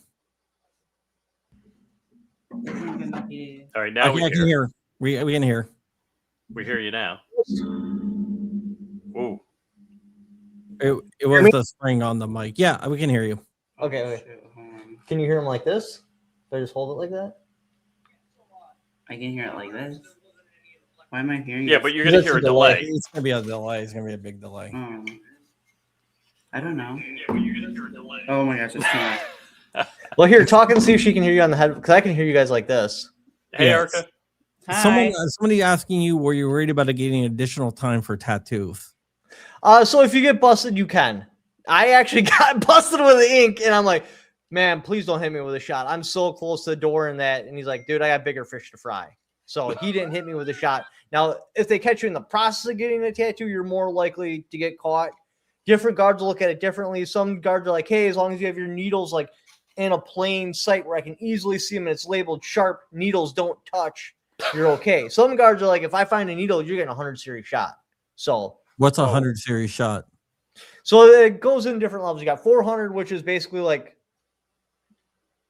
hear. All right, now I can hear. We can hear. we hear you now. Ooh. It was the spring on the mic. Yeah, we can hear you. Okay, wait. Shit, hold on. Can you hear him like this? Do I just hold it like that? I can hear it like this. Why am I hearing? Yeah, it? but you're gonna That's hear a a delay. It's gonna be a delay. It's gonna be a big delay. I don't know. Oh my gosh, it's too much. Well, here, talk and see if she can hear you on the head, because I can hear you guys like this. Hey, Yes. Erica. Hi. Somebody asking you, were you worried about getting additional time for tattoos? So if you get busted, you can. I actually got busted with the ink, and I'm like, man, please don't hit me with a shot. I'm so close to the door and that. And he's like, dude, I got bigger fish to fry. So he didn't hit me with a shot. Now, if they catch you in the process of getting a tattoo, you're more likely to get caught. Different guards look at it differently. Some guards are like, hey, as long as you have your needles like in a plain sight where I can easily see them and it's labeled sharp, needles don't touch, you're okay. Some guards are like, if I find a needle, you're getting a 100 series shot. So What's a 100 series shot? So it goes in different levels. You got 400, which is basically like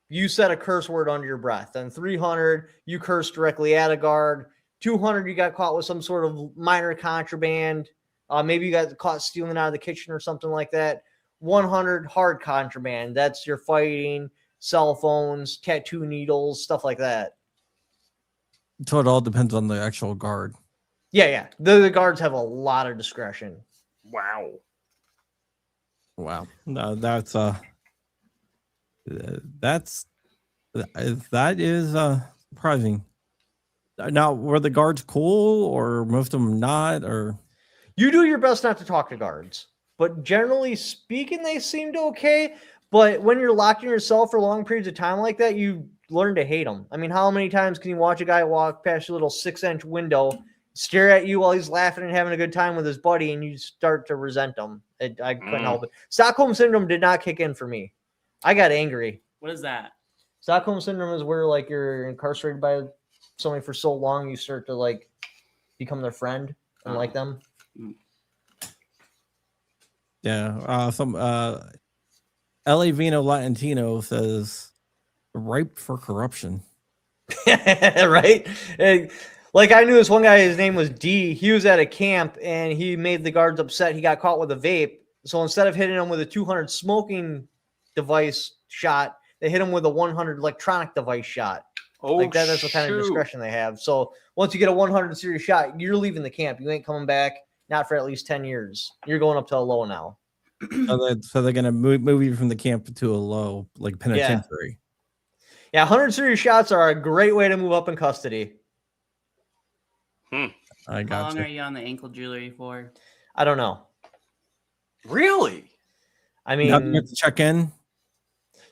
you said a curse word under your breath. And 300, you curse directly at a guard. 200, you got caught with some sort of minor contraband. Maybe you got caught stealing out of the kitchen or something like that. 100, hard contraband. That's your fighting, cell phones, tattoo needles, stuff like that. So it all depends on the actual guard. Yeah. The guards have a lot of discretion. Wow. Wow. No, that is surprising. Now, were the guards cool or most of them not? Or You do your best not to talk to guards, but generally speaking, they seemed okay. But when you're locked in your cell for long periods of time like that, you learn to hate them. I mean, how many times can you watch a guy walk past your little 6-inch window, stare at you while he's laughing and having a good time with his buddy, and you start to resent him? I couldn't help it. Stockholm Syndrome did not kick in for me. I got angry. What is that? Stockholm Syndrome is where like you're incarcerated by somebody for so long, you start to like become their friend and like them. yeah, some LA Vino Latino says ripe for corruption. Right? Like I knew this one guy, his name was D. He was at a camp and he made the guards upset. He got caught with a vape. So instead of hitting him with a 200 smoking device shot, they hit him with a 100 electronic device shot. Oh, Like that's the kind of discretion they have. So once you get a 100 series shot, you're leaving the camp. You ain't coming back, not for at least 10 years. You're going up to a low now. So they're gonna move you from the camp to a low, like penitentiary. Yeah, 100 series shots are a great way to move up in custody. I How got long are you. you on the ankle jewelry for? I don't know. Really? I Now you mean, have to check in.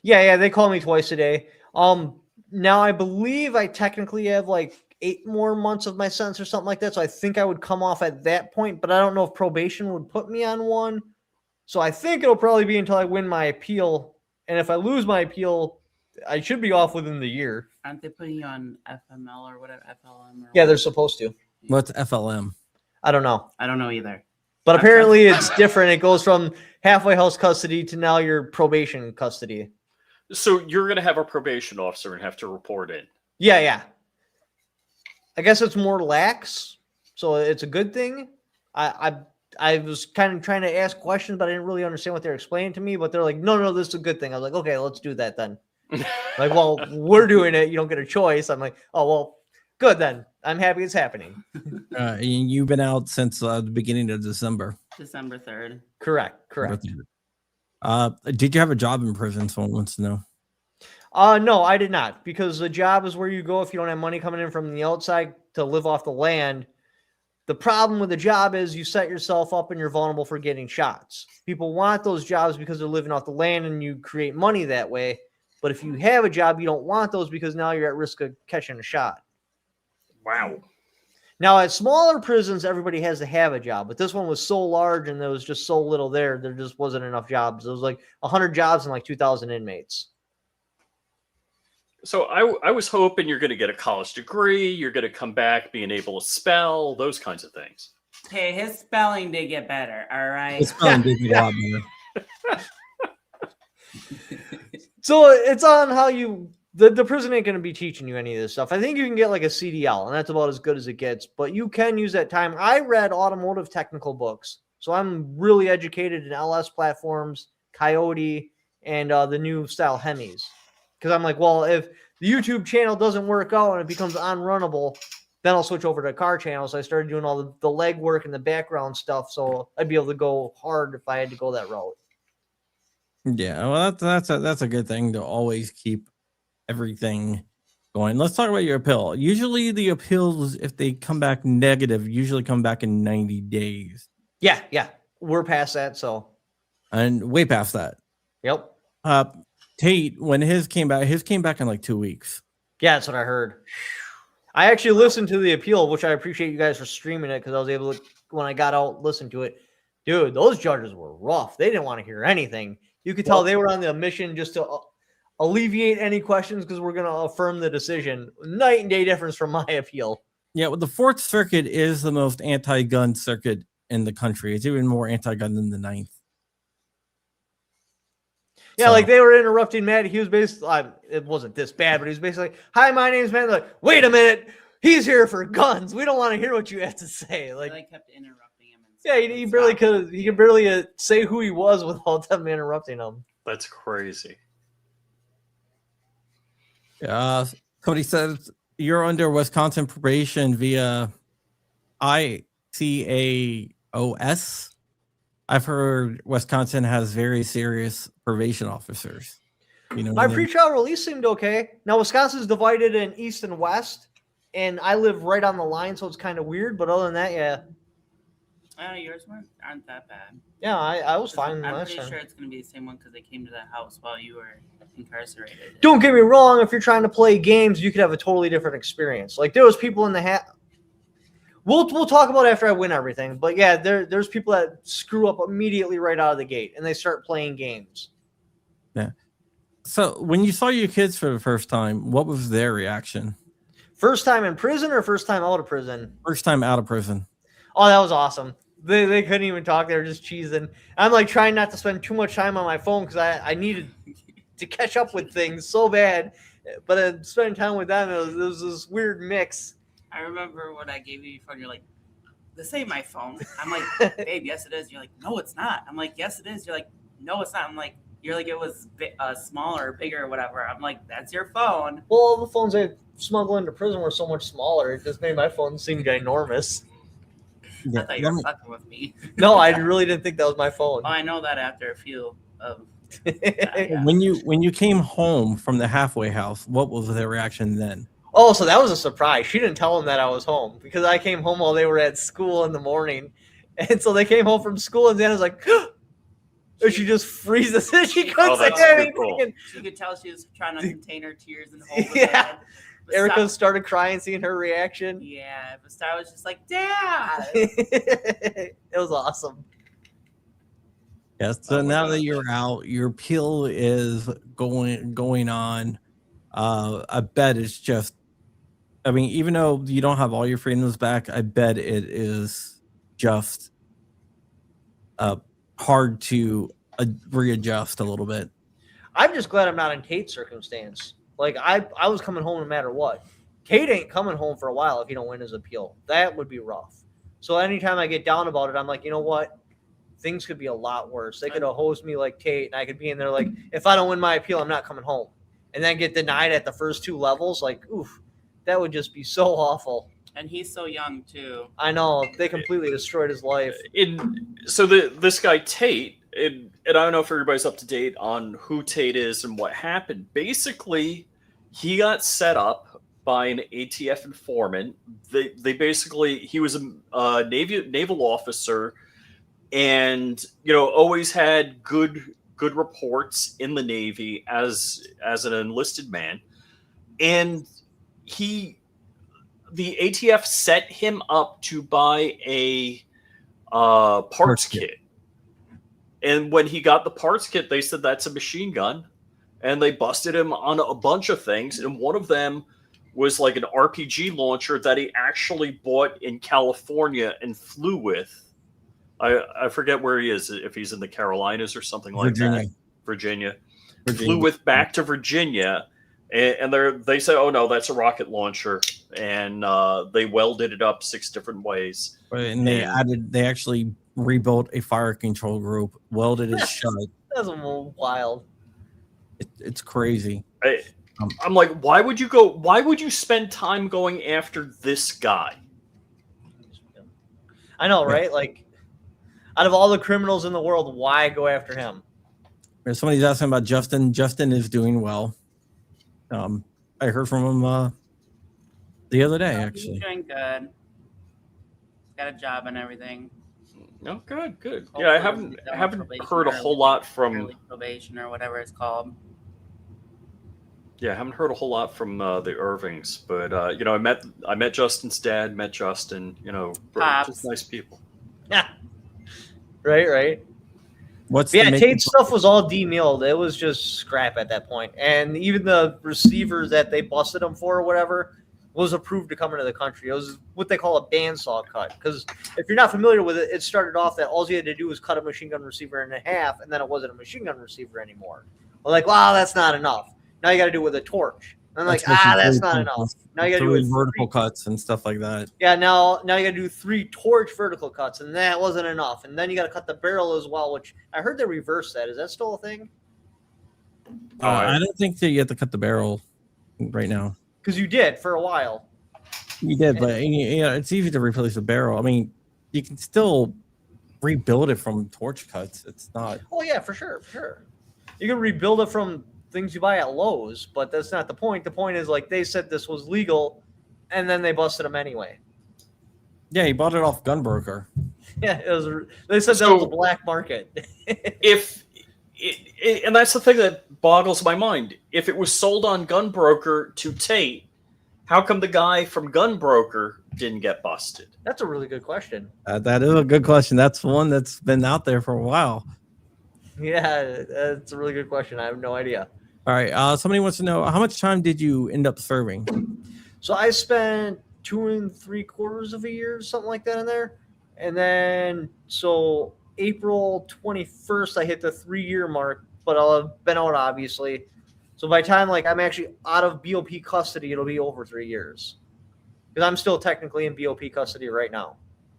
Yeah, they call me twice a day. Now I believe I technically have like 8 more months of my sentence or something like that. So I think I would come off at that point, but I don't know if probation would put me on one. So I think it'll probably be until I win my appeal. And if I lose my appeal, I should be off within the year. Aren't they putting you on FML or whatever, FLM? Or Yeah, they're whatever? supposed to. What's FLM? I don't know. I don't know either. But I've apparently tried- it's different. It goes from halfway house custody to now your probation custody. So you're going to have a probation officer and have to report in. Yeah. I guess it's more lax, so it's a good thing. I was kind of trying to ask questions, but I didn't really understand what they're explaining to me. But they're like, no, this is a good thing. I was like, okay, let's do that then. Like, well, we're doing it. You don't get a choice. I'm like, oh, well, good then. I'm happy it's happening. And you've been out since the beginning of December. December 3rd. Correct. Did you have a job in prison? Someone wants to know. No, I did not, because the job is where you go if you don't have money coming in from the outside to live off the land. The problem with the job is you set yourself up and you're vulnerable for getting shots. People want those jobs because they're living off the land and you create money that way. But if you have a job, you don't want those because now you're at risk of catching a shot. Wow. Now, at smaller prisons, everybody has to have a job, but this one was so large and there was just so little there just wasn't enough jobs. There was like 100 jobs and like 2,000 inmates. So I was hoping you're going to get a college degree, you're going to come back being able to spell, those kinds of things. Hey, his spelling did get better, all right? It's probably did get a lot better. So it's on how you... The prison ain't going to be teaching you any of this stuff. I think you can get like a CDL, and that's about as good as it gets. But you can use that time. I read automotive technical books, so I'm really educated in LS platforms, Coyote, and the new style Hemis. Because I'm like, well, if the YouTube channel doesn't work out and it becomes unrunnable, then I'll switch over to a car channel. So I started doing all the leg work and the background stuff, so I'd be able to go hard if I had to go that route. Yeah, well, that's a good thing to always keep everything going. Let's talk about your appeal. Usually the appeals, if they come back negative, usually come back in 90 days. Yeah. We're past that, so. And way past that. Yep. Tate, when his came back in like 2 weeks. Yeah, that's what I heard. I actually listened to the appeal, which I appreciate you guys for streaming it because I was able to, when I got out, listen to it. Dude, those judges were rough. They didn't want to hear anything. You could tell they were on the mission just to alleviate any questions because we're going to affirm the decision. Night and day difference from my appeal. Yeah, well, the Fourth Circuit is the most anti-gun circuit in the country. It's even more anti-gun than the Ninth. Yeah, like they were interrupting Matt. He was basically, it wasn't this bad, but he was basically like, hi, my name's Matt. They're like, wait a minute. He's here for guns. We don't want to hear what you have to say. Like, They kept interrupting him. And yeah, he barely could. He could barely say who he was without them interrupting him. That's crazy. Cody says you're under Wisconsin probation via ICAOS. I've heard Wisconsin has very serious probation officers. You know, My pretrial release seemed okay. Now Wisconsin's divided in East and West, and I live right on the line, so it's kind of weird. But other than that, yeah, Yours aren't that bad. yeah, I was fine I'm last pretty time. sure it's going to be the same one because they came to the house while you were incarcerated. Don't get me wrong. If you're trying to play games, you could have a totally different experience. Like there was people in the We'll talk about it after I win everything. But yeah, there's people that screw up immediately right out of the gate, and they start playing games. Yeah. So when you saw your kids for the first time, what was their reaction? First time in prison or first time out of prison? First time out of prison. Oh, that was awesome. They couldn't even talk. They were just cheesing. I'm like trying not to spend too much time on my phone because I needed to catch up with things so bad. But spending time with them, it was this weird mix. I remember what I gave you before, and you're like, this ain't my phone. I'm like, babe, yes, it is. You're like, no, it's not. I'm like, yes, it is. You're like, no, it's not. I'm like, you're like, it was smaller or bigger or whatever. I'm like, that's your phone. Well, all the phones they smuggle into prison were so much smaller. It just made my phone seem ginormous. Yeah. I thought you were fucking with me. No, I really didn't think that was my phone. Oh, I know that after a few of When you came home from the halfway house, what was their reaction then? Oh, so that was a surprise. She didn't tell them that I was home because I came home while they were at school in the morning. And so they came home from school and then I was like, or she just freezes and she couldn't Oh, say that's super anything. cool. And You could tell she was trying to contain her tears and hold them Yeah. in. But Erica Star- started crying, seeing her reaction. Yeah, but Star was just like, Dad. It was awesome. Yes. So Oh my now God. that you're out, your peel is going on. I bet it's just. I mean, even though you don't have all your freedoms back, I bet it is just hard to readjust a little bit. I'm just glad I'm not in Tate's circumstance. Like I was coming home no matter what. Tate ain't coming home for a while if you don't win his appeal. That would be rough. So anytime I get down about it, I'm like, you know what? Things could be a lot worse. They could have hosed me like Tate, and I could be in there like, if I don't win my appeal, I'm not coming home. And then get denied at the first two levels. Like, oof, that would just be so awful. And he's so young, too. I know. They completely destroyed his life. This guy Tate, and I don't know if everybody's up to date on who Tate is and what happened. Basically, he got set up by an ATF informant. They basically, he was a naval officer, and always had good reports in the Navy as an enlisted man, and the ATF set him up to buy a parts kit. And when he got the parts kit, they said that's a machine gun, and they busted him on a bunch of things. And one of them was like an RPG launcher that he actually bought in California and flew with. I forget where he is, if he's in the Carolinas or something like that. Virginia. Flew with back to Virginia, and they say, oh no, that's a rocket launcher, and they welded it up 6 different ways. And they actually rebuilt a fire control group, welded it shut. That's a little wild. It's crazy. I'm like, why would you spend time going after this guy? I know, right? Like, out of all the criminals in the world, why go after him? Somebody's asking about Justin. Justin is doing well. I heard from him the other day, actually. He's doing good. Got a job and everything. Oh, good. Yeah, I haven't heard a whole lot from probation or whatever it's called. Yeah, I haven't heard a whole lot from the Irvings, but I met Justin's dad, met Justin. Just nice people. Yeah. Right. What's Tate's stuff was all demilled. It was just scrap at that point. And even the receivers that they busted him for or whatever was approved to come into the country. It was what they call a bandsaw cut. Because if you're not familiar with it, it started off that all you had to do was cut a machine gun receiver in half, and then it wasn't a machine gun receiver anymore. We're like, wow, that's not enough. Now you got to do it with a torch. And I'm like, that's not enough. Now you got to do it vertical cuts and stuff like that. Yeah, now you got to do 3 torch vertical cuts, and that wasn't enough. And then you got to cut the barrel as well, which I heard they reversed that. Is that still a thing? I don't think that you have to cut the barrel right now. Because you did for a while. You did, but it's easy to replace the barrel. I mean, you can still rebuild it from torch cuts. It's not. Oh yeah, for sure. You can rebuild it from things you buy at Lowe's, but that's not the point. The point is, like, they said this was legal, and then they busted them anyway. Yeah, he bought it off Gunbroker. Yeah, it was. They said that was a black market. And that's the thing that boggles my mind. If it was sold on Gunbroker to Tate, how come the guy from Gunbroker didn't get busted? That's a really good question. That is a good question. That's one that's been out there for a while. Yeah, that's a really good question. I have no idea. All right. Somebody wants to know, how much time did you end up serving? So I spent 2 3/4 of a year, something like that in there. And then, so April 21st, I hit the 3-year mark, but I'll have been out, obviously. So by the time, like, I'm actually out of BOP custody, it'll be over 3 years. Because I'm still technically in BOP custody right now.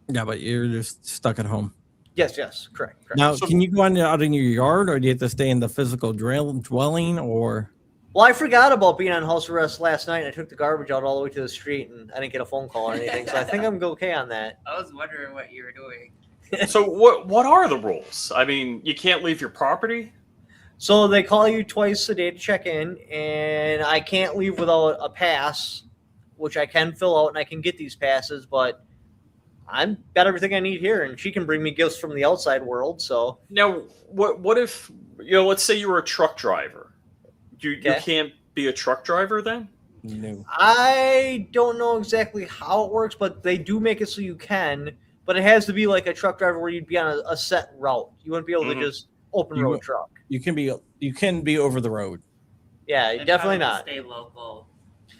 Yeah, but you're just stuck at home. Yes, correct. Now, can you go out in your yard, or do you have to stay in the physical dwelling, or? Well, I forgot about being on house arrest last night, and I took the garbage out all the way to the street, and I didn't get a phone call or anything, so I think I'm okay on that. I was wondering what you were doing. So what are the rules? I mean, you can't leave your property? So they call you twice a day to check in, and I can't leave without a pass, which I can fill out, and I can get these passes, but I've got everything I need here, and she can bring me gifts from the outside world. So Now, what if, let's say you were a truck driver. You Okay. can't be a truck driver then? No. I don't know exactly how it works, but they do make it so you can. But it has to be like a truck driver where you'd be on a set route. You wouldn't be able to just open road truck. You can be over the road. Yeah, I'd definitely probably not. Stay local.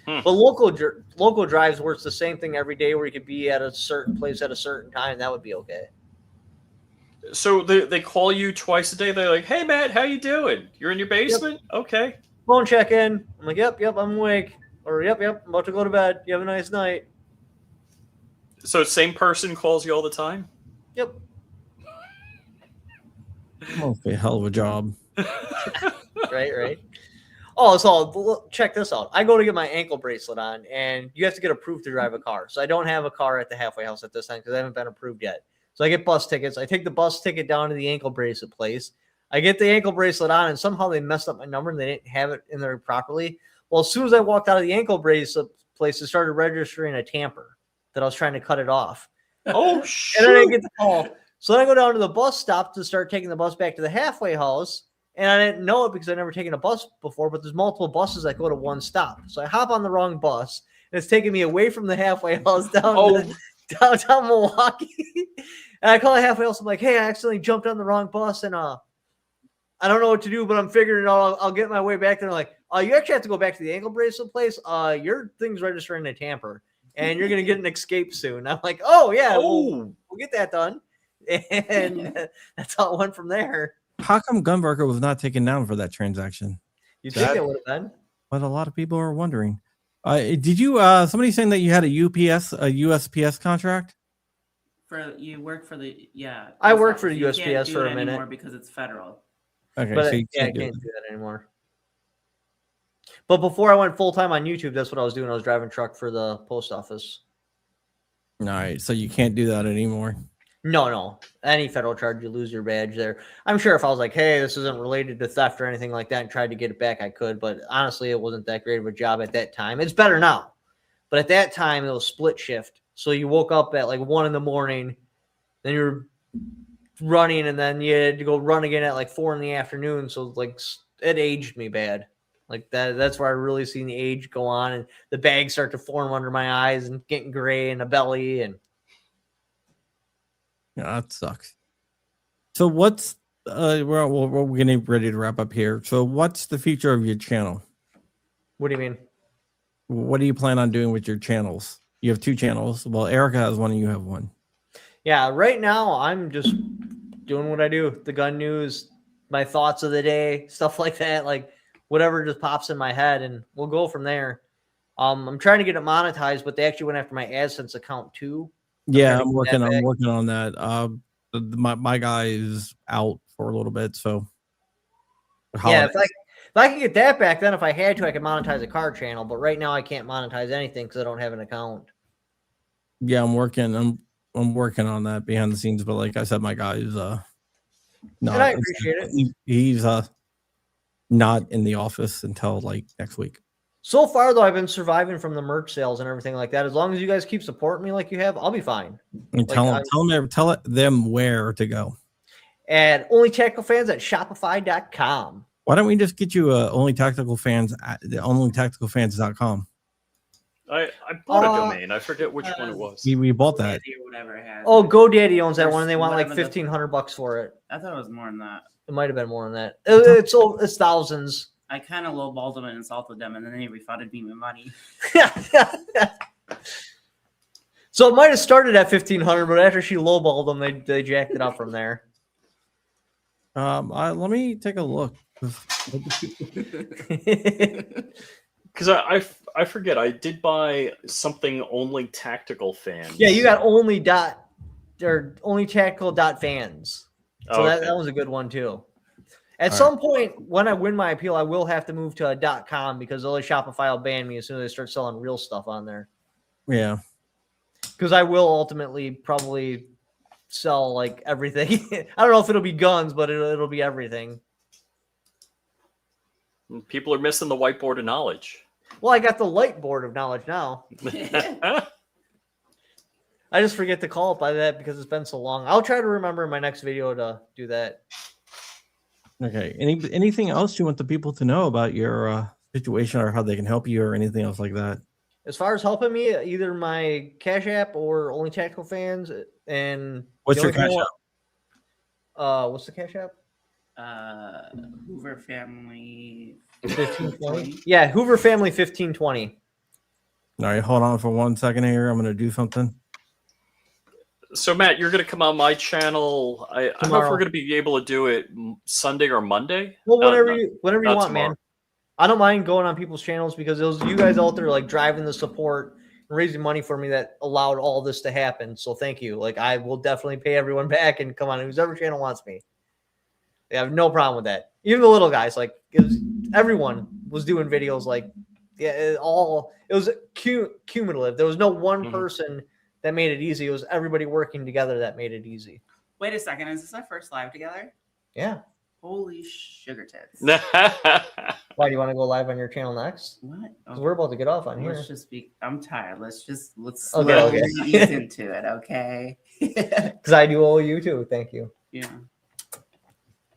But local drives where it's the same thing every day, where you could be at a certain place at a certain time. That would be okay. So they call you twice a day. They're like, "Hey, Matt, how you doing? You're in your basement? Okay." Phone check in. I'm like, yep, I'm awake. Or yep, I'm about to go to bed. You have a nice night. So same person calls you all the time? Yep. Okay, hell of a job. Right. Oh, so check this out. I go to get my ankle bracelet on, and you have to get approved to drive a car. So I don't have a car at the halfway house at this time because I haven't been approved yet. So I get bus tickets. I take the bus ticket down to the ankle bracelet place. I get the ankle bracelet on, and somehow they messed up my number and they didn't have it in there properly. Well, as soon as I walked out of the ankle bracelet place, it started registering a tamper that I was trying to cut it off. Oh, And then I shoot. get the call. So then I go down to the bus stop to start taking the bus back to the halfway house. And I didn't know it because I'd never taken a bus before, but there's multiple buses that go to one stop. So I hop on the wrong bus, and it's taking me away from the halfway house down to downtown Milwaukee. And I call the halfway house. I'm like, hey, I accidentally jumped on the wrong bus, and I don't know what to do, but I'm figuring it out. I'll get my way back there. Like, you actually have to go back to the ankle bracelet place. Your thing's registering a tamper, and you're going to get an escape soon. I'm like, oh, yeah, we'll get that done. And that's how it went from there. How come Gunbarker was not taken down for that transaction? You think it would have been? What a lot of people are wondering. Did you somebody saying that you had a USPS contract? You work for the I work for the You can't USPS do for it a minute. anymore because it's federal. Okay, But so you I can't can't do do that anymore. But before I went full time on YouTube, that's what I was doing. I was driving truck for the post office. it. All right, so you can't do that anymore. No. Any federal charge, you lose your badge there. I'm sure if I was like, hey, this isn't related to theft or anything like that and tried to get it back, I could. But honestly, it wasn't that great of a job at that time. It's better now. But at that time, it was split shift. So you woke up at like 1 a.m, then you're running, and then you had to go run again at like 4 p.m. So like it aged me bad. Like that's where I really seen the age go on, and the bags start to form under my eyes and getting gray in the belly. And Yeah, that sucks. So what's we're getting ready to wrap up here. So what's the future of your channel? what do you mean? What do you plan on doing with your channels? You have 2 channels. Well, Erica has one and you have one. Yeah, right now I'm just doing what I do. The gun news, my thoughts of the day, stuff like that, like whatever just pops in my head, and we'll go from there. I'm trying to get it monetized, but they actually went after my AdSense account too. Yeah, I'm working on that. My guy is out for a little bit, so Yeah, if I could get that back, then if I had to, I could monetize a car channel. But right now, I can't monetize anything because I don't have an account. yeah, I'm working on that behind the scenes. But like I said, my guy is And I appreciate it. He's not in the office until like next week. So far, though, I've been surviving from the merch sales and everything like that. As long as you guys keep supporting me like you have, I'll be fine. And tell them where to go. And only tactical fans at Shopify.com. Why don't we just get you only tactical fans at the onlytacticalfans.com? I bought a domain. I forget which one it was. We bought that. Or whatever it has. Oh, GoDaddy owns that one, and they want like Whatever the- $1,500 for it. I thought it was more than that. It might have been more than that. It's thousands. I kind of lowballed them and insulted them, and then they refunded me my money. So it might have started at $1,500, but after she lowballed them, they jacked it up from there. Let me take a look. Because I forget, I did buy something only tactical fans. Yeah, you got only tactical.fans. So Okay. that was a good one too. At All some point, when I win my appeal, I will have to move to a .com because only Shopify will ban me as soon as they start selling real stuff on there. Yeah. Because I will ultimately probably sell like everything. I don't know if it'll be guns, but it'll be everything. People are missing the whiteboard of knowledge. Well, I got the light board of knowledge now. I just forget to call it by that because it's been so long. I'll try to remember in my next video to do that. Okay. Anything else you want the people to know about your situation or how they can help you or anything else like that? As far as helping me, either my Cash App or Only Tactical Fans. And What's the your only Cash thing App? What's the Cash App? Hoover family 1520. Yeah, Hoover family 1520. All right, hold on for 1 second here. I'm going to do something. So Matt, you're going to come on my channel. I don't know if Tomorrow. we're going to be able to do it Sunday or Monday. Well, whenever No, you not want, tomorrow. man. I don't mind going on people's channels because it was you guys out there like driving the support and raising money for me that allowed all this to happen. So thank you. Like I will definitely pay everyone back and come on whoever channel wants me. I have no problem with that. Even the little guys, like everyone was doing videos like it was cumulative. There was no one person that made it easy. It was everybody working together that made it easy. Wait a second, is this our first live together? Yeah. Holy sugar tits. Why do you want to go live on your channel next? What? Because we're about to get off on here. Let's just be. I'm tired. Let's Okay, slowly okay. ease into it, okay? Because I do owe you too. Thank you. Yeah.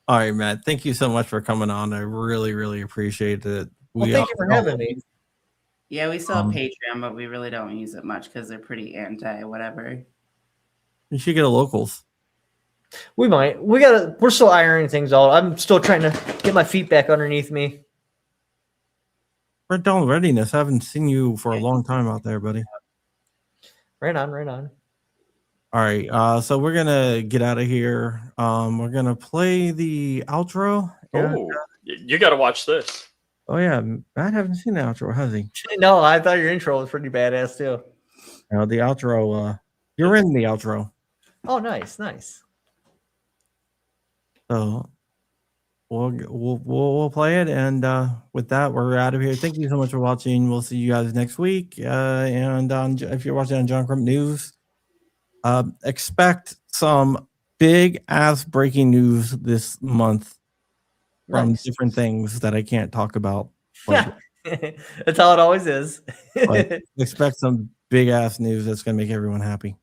All right, Matt. Thank you so much for coming on. I really, really appreciate it. Well, thank you for having me. Yeah, we still have Patreon, but we really don't use it much because they're pretty anti whatever. You should get a locals. We might. We're still ironing things out. I'm still trying to get my feet back underneath me. Red Dawn Readiness. I haven't seen you for a long time out there, buddy. Right on, right on. All right. So we're gonna get out of here. We're gonna play the outro. Oh, you got to watch this. Oh yeah, Matt haven't seen the outro, has he? No, I thought your intro was pretty badass too. No, the outro. You're in the outro. Oh, nice, nice. So we'll play it, and with that, we're out of here. Thank you so much for watching. We'll see you guys next week. And if you're watching on John Crump News, expect some big ass breaking news this month from different things that I can't talk about. Yeah, that's how it always is. Expect some big ass news that's gonna make everyone happy.